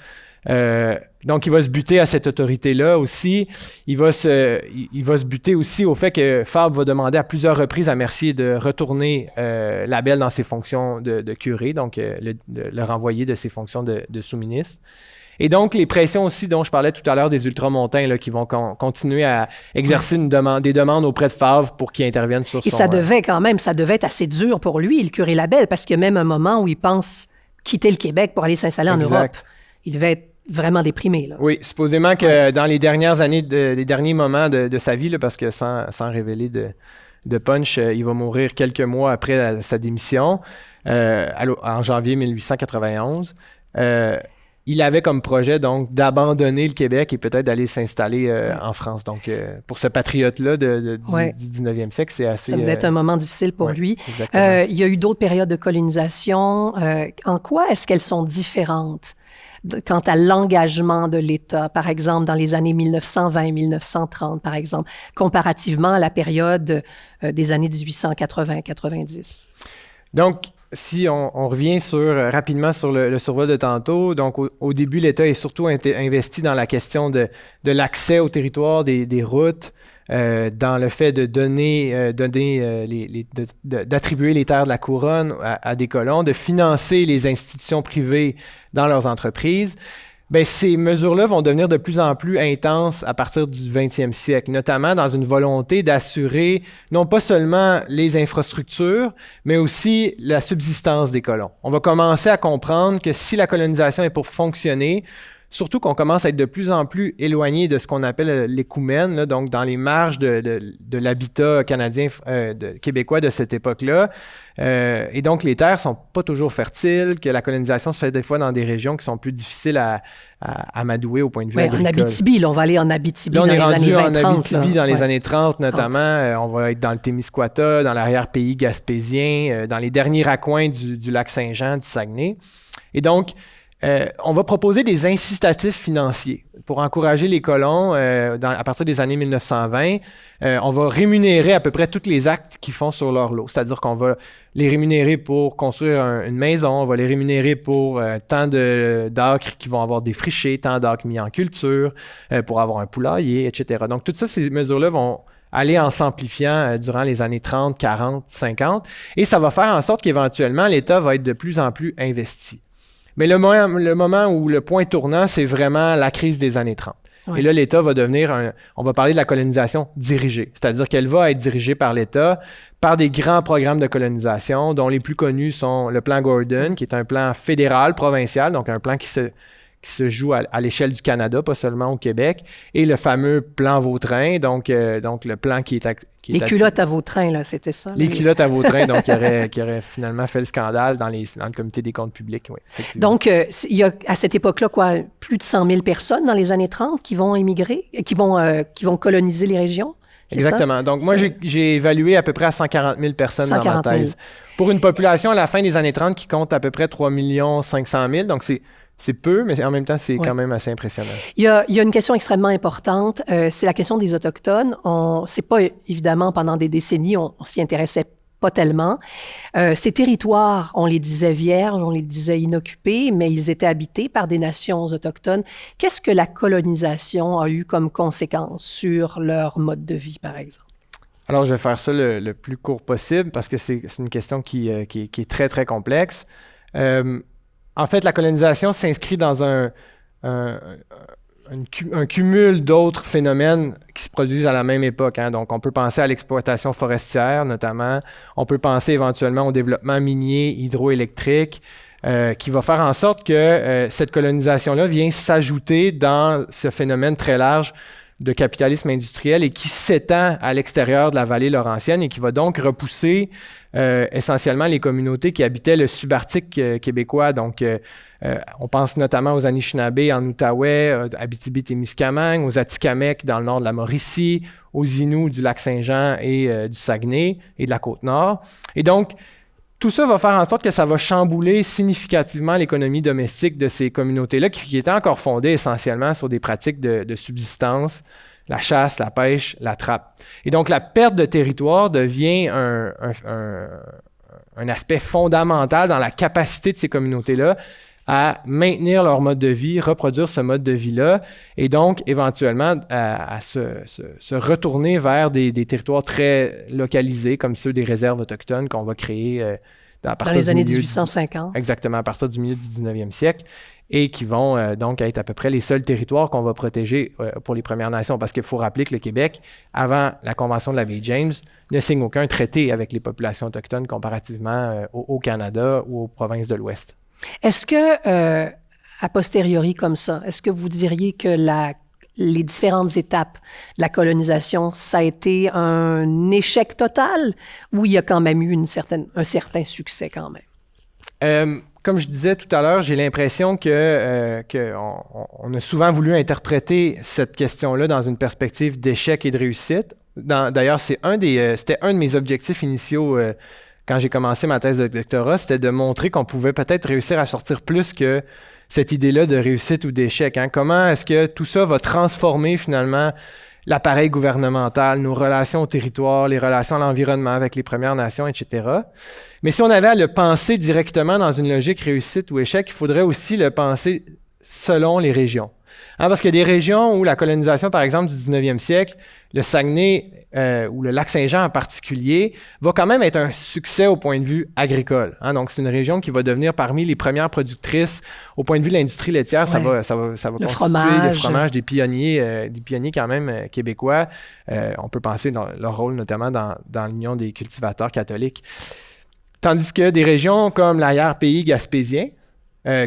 Donc il va se buter à cette autorité-là aussi. Il va se buter aussi au fait que Fabre va demander à plusieurs reprises à Mercier de retourner Labelle dans ses fonctions de curé, donc le renvoyer de ses fonctions de sous-ministre. Et donc, les pressions aussi dont je parlais tout à l'heure des ultramontains là, qui vont continuer à exercer des demandes auprès de Fabre pour qu'il intervienne sur son... Et ça devait être assez dur pour lui, le curé Labelle, parce qu'il y a même un moment où il pense quitter le Québec pour aller s'installer en Europe. Il devait être vraiment déprimé. Là. Oui, supposément que dans les dernières années, les derniers moments de sa vie, là, parce que sans révéler de punch, il va mourir quelques mois après sa démission, en janvier 1891. Il avait comme projet, donc, d'abandonner le Québec et peut-être d'aller s'installer en France. Donc, pour ce patriote-là du 19e siècle, c'est assez... Ça devait être un moment difficile pour lui. Il y a eu d'autres périodes de colonisation. En quoi est-ce qu'elles sont différentes quant à l'engagement de l'État, par exemple, dans les années 1920-1930, par exemple, comparativement à la période des années 1880-90? Donc, si on revient rapidement sur le survol de tantôt, donc au début, l'État est surtout investi dans la question de l'accès au territoire, des routes, dans le fait de d'attribuer les terres de la couronne à des colons, de financer les institutions privées dans leurs entreprises. Bien, ces mesures-là vont devenir de plus en plus intenses à partir du 20e siècle, notamment dans une volonté d'assurer non pas seulement les infrastructures, mais aussi la subsistance des colons. On va commencer à comprendre que si la colonisation est pour fonctionner, surtout qu'on commence à être de plus en plus éloigné de ce qu'on appelle l'écoumène, là, donc dans les marges de l'habitat canadien, québécois de cette époque-là. Et donc, les terres sont pas toujours fertiles, que la colonisation se fait des fois dans des régions qui sont plus difficiles à amadouer au point de vue agricole. En Abitibi, là, on va aller en Abitibi là, dans les années 20-30. On est rendu en Abitibi dans les années 30 notamment. On va être dans le Témiscouata, dans l'arrière-pays gaspésien, dans les derniers raccoins du lac Saint-Jean, du Saguenay. Et donc, on va proposer des incitatifs financiers pour encourager les colons à partir des années 1920. On va rémunérer à peu près tous les actes qu'ils font sur leur lot. C'est-à-dire qu'on va les rémunérer pour construire une maison, on va les rémunérer pour tant d'acres qui vont avoir défriché, tant d'acres mis en culture, pour avoir un poulailler, etc. Donc, toutes ça, ces mesures-là vont aller en s'amplifiant durant les années 30, 40, 50. Et ça va faire en sorte qu'éventuellement, l'État va être de plus en plus investi. Mais le moment où le point tournant, c'est vraiment la crise des années 30. Oui. Et là, l'État va devenir on va parler de la colonisation dirigée. C'est-à-dire qu'elle va être dirigée par l'État, par des grands programmes de colonisation, dont les plus connus sont le plan Gordon, qui est un plan fédéral, provincial, donc un plan qui se joue à l'échelle du Canada, pas seulement au Québec, et le fameux plan Vautrin, donc le plan qui est les culottes à Vautrin, là, c'était ça? Les culottes à Vautrin, donc qui aurait finalement fait le scandale dans le comité des comptes publics, oui. Donc, il y a à cette époque-là, plus de 100 000 personnes dans les années 30 qui vont émigrer, qui vont coloniser les régions? Exactement. Donc, moi, j'ai évalué à peu près à 140 000 personnes dans ma thèse. Pour une population à la fin des années 30 qui compte à peu près 3 500 000, donc c'est peu, mais en même temps, c'est quand même assez impressionnant. Il y a une question extrêmement importante, c'est la question des Autochtones. C'est pas, évidemment, pendant des décennies, on s'y intéressait pas tellement. Ces territoires, on les disait vierges, on les disait inoccupés, mais ils étaient habités par des nations autochtones. Qu'est-ce que la colonisation a eu comme conséquence sur leur mode de vie, par exemple? Alors, je vais faire ça le plus court possible parce que c'est une question qui est très, très complexe. En fait, la colonisation s'inscrit dans un cumul d'autres phénomènes qui se produisent à la même époque, hein. Donc, on peut penser à l'exploitation forestière, notamment. On peut penser éventuellement au développement minier, hydroélectrique, qui va faire en sorte que cette colonisation-là vient s'ajouter dans ce phénomène très large de capitalisme industriel et qui s'étend à l'extérieur de la vallée laurentienne et qui va donc repousser essentiellement les communautés qui habitaient le subarctique québécois. Donc, on pense notamment aux Anishinabés en Outaouais, Abitibi-Témiscamingue, aux Atikamekw dans le nord de la Mauricie, aux Inuits du lac Saint-Jean et du Saguenay et de la Côte-Nord. Et donc, tout ça va faire en sorte que ça va chambouler significativement l'économie domestique de ces communautés-là qui étaient encore fondées essentiellement sur des pratiques de subsistance, la chasse, la pêche, la trappe. Et donc, la perte de territoire devient un aspect fondamental dans la capacité de ces communautés-là à maintenir leur mode de vie, reproduire ce mode de vie-là, et donc éventuellement à se retourner vers des territoires très localisés, comme ceux des réserves autochtones qu'on va créer à partir dans les années 1850. Exactement, à partir du milieu du 19e siècle, et qui vont donc être à peu près les seuls territoires qu'on va protéger pour les Premières Nations. Parce qu'il faut rappeler que le Québec, avant la Convention de la baie James, ne signe aucun traité avec les populations autochtones comparativement au Canada ou aux provinces de l'Ouest. Est-ce que, a posteriori comme ça, est-ce que vous diriez que les différentes étapes de la colonisation, ça a été un échec total ou il y a quand même eu un certain succès quand même? Comme je disais tout à l'heure, j'ai l'impression qu'on a souvent voulu interpréter cette question-là dans une perspective d'échec et de réussite. D'ailleurs, c'était un de mes objectifs initiaux quand j'ai commencé ma thèse de doctorat, c'était de montrer qu'on pouvait peut-être réussir à sortir plus que cette idée-là de réussite ou d'échec, hein. Comment est-ce que tout ça va transformer finalement l'appareil gouvernemental, nos relations au territoire, les relations à l'environnement avec les Premières Nations, etc. Mais si on avait à le penser directement dans une logique réussite ou échec, il faudrait aussi le penser selon les régions. Hein, parce qu'il y a des régions où la colonisation, par exemple, du 19e siècle, le Saguenay ou le lac Saint-Jean en particulier, va quand même être un succès au point de vue agricole. Hein, donc, c'est une région qui va devenir parmi les premières productrices au point de vue de l'industrie laitière. Ouais. Ça va constituer fromage. le fromage des pionniers quand même québécois. On peut penser dans leur rôle notamment dans l'Union des cultivateurs catholiques. Tandis que des régions comme l'arrière-pays gaspésien,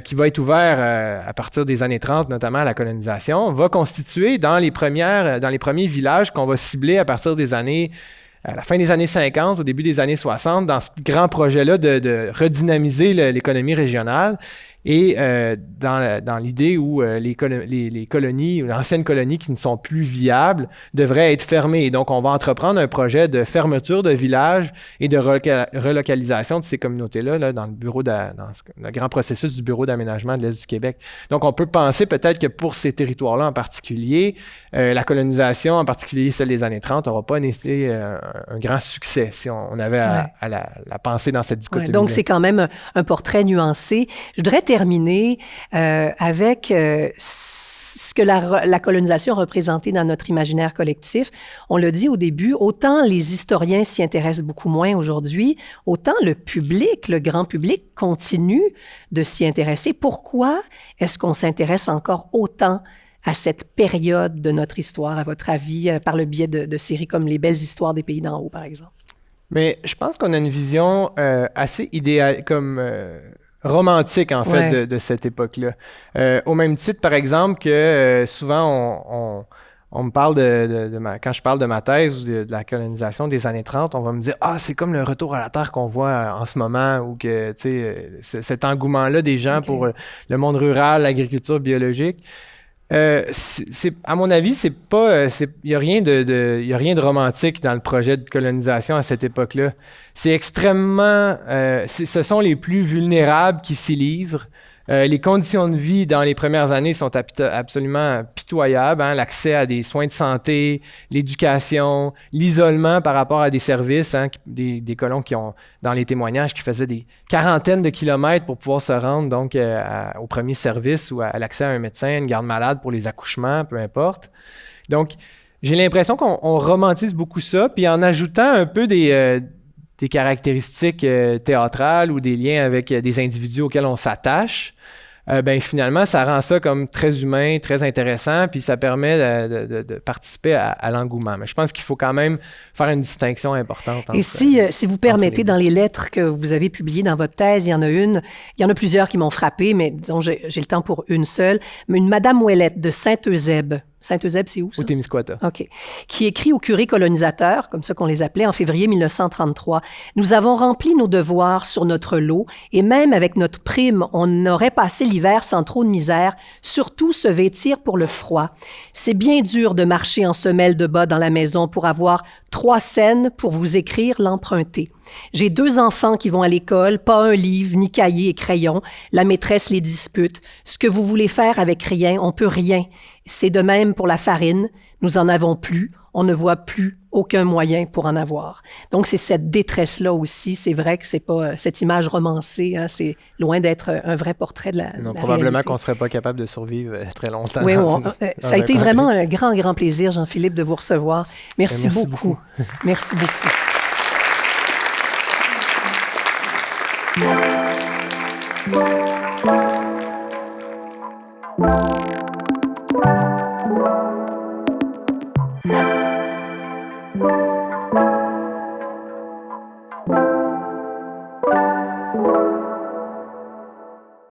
qui va être ouvert à partir des années 30, notamment à la colonisation, va constituer dans les premiers villages qu'on va cibler à partir à la fin des années 50, au début des années 60, dans ce grand projet-là de redynamiser l'économie régionale et dans l'idée où les colonies, ou l'ancienne colonie qui ne sont plus viables, devraient être fermées. Et donc, on va entreprendre un projet de fermeture de villages et de relocalisation de ces communautés-là là, dans le grand processus du Bureau d'aménagement de l'Est du Québec. Donc, on peut penser peut-être que pour ces territoires-là en particulier, la colonisation, en particulier celle des années 30, n'aura pas été un grand succès si on avait à la penser dans cette dichotomie. Donc, c'est quand même un portrait nuancé. Je voudrais terminer avec ce que la colonisation a représenté dans notre imaginaire collectif. On l'a dit au début, autant les historiens s'y intéressent beaucoup moins aujourd'hui, autant le public, le grand public, continue de s'y intéresser. Pourquoi est-ce qu'on s'intéresse encore autant à cette période de notre histoire, à votre avis, par le biais de séries comme Les Belles Histoires des Pays d'en haut, par exemple? Mais je pense qu'on a une vision assez idéale, romantique, en fait, de cette époque-là. Au même titre, par exemple, que souvent, on me parle quand je parle de ma thèse ou de la colonisation des années 30, on va me dire « Ah, c'est comme le retour à la Terre qu'on voit en ce moment » ou que, tu sais, cet engouement-là des gens pour le monde rural, l'agriculture biologique. À mon avis, il y a rien de romantique dans le projet de colonisation à cette époque-là. C'est extrêmement, ce sont les plus vulnérables qui s'y livrent. Les conditions de vie dans les premières années sont absolument pitoyables, hein, l'accès à des soins de santé, l'éducation, l'isolement par rapport à des services, hein, des colons qui ont, dans les témoignages, qui faisaient des quarantaines de kilomètres pour pouvoir se rendre donc au premier service ou à l'accès à un médecin, une garde malade pour les accouchements, peu importe. Donc, j'ai l'impression qu'on romantise beaucoup ça, puis en ajoutant un peu des caractéristiques théâtrales ou des liens avec des individus auxquels on s'attache, ben finalement, ça rend ça comme très humain, très intéressant, puis ça permet de participer à l'engouement. Mais je pense qu'il faut quand même faire une distinction importante. Et si vous permettez, dans les lettres que vous avez publiées dans votre thèse, il y en a plusieurs qui m'ont frappé, mais disons, j'ai le temps pour une seule. Mais une Madame Ouellette de Saint-Eusèbe. Saint-Eusèbe, c'est où, ça? Au Témiscouata. OK. Qui écrit au curé colonisateur, comme ça qu'on les appelait, en février 1933. « Nous avons rempli nos devoirs sur notre lot et même avec notre prime, on aurait passé l'hiver sans trop de misère, surtout se vêtir pour le froid. C'est bien dur de marcher en semelle de bas dans la maison pour avoir 3 cents pour vous écrire l'emprunter. J'ai 2 enfants qui vont à l'école, pas un livre, ni cahier et crayon. La maîtresse les dispute. Ce que vous voulez faire avec rien, on peut rien. C'est de même pour la farine. Nous en avons plus. On ne voit plus aucun moyen pour en avoir. » Donc, c'est cette détresse-là aussi. C'est vrai que c'est pas cette image romancée. Hein, c'est loin d'être un vrai portrait de la Non, la probablement réalité. qu'on ne serait pas capable de survivre très longtemps. Oui, ça a été un vraiment un grand, grand plaisir, Jean-Philippe, de vous recevoir. Merci beaucoup. Merci beaucoup.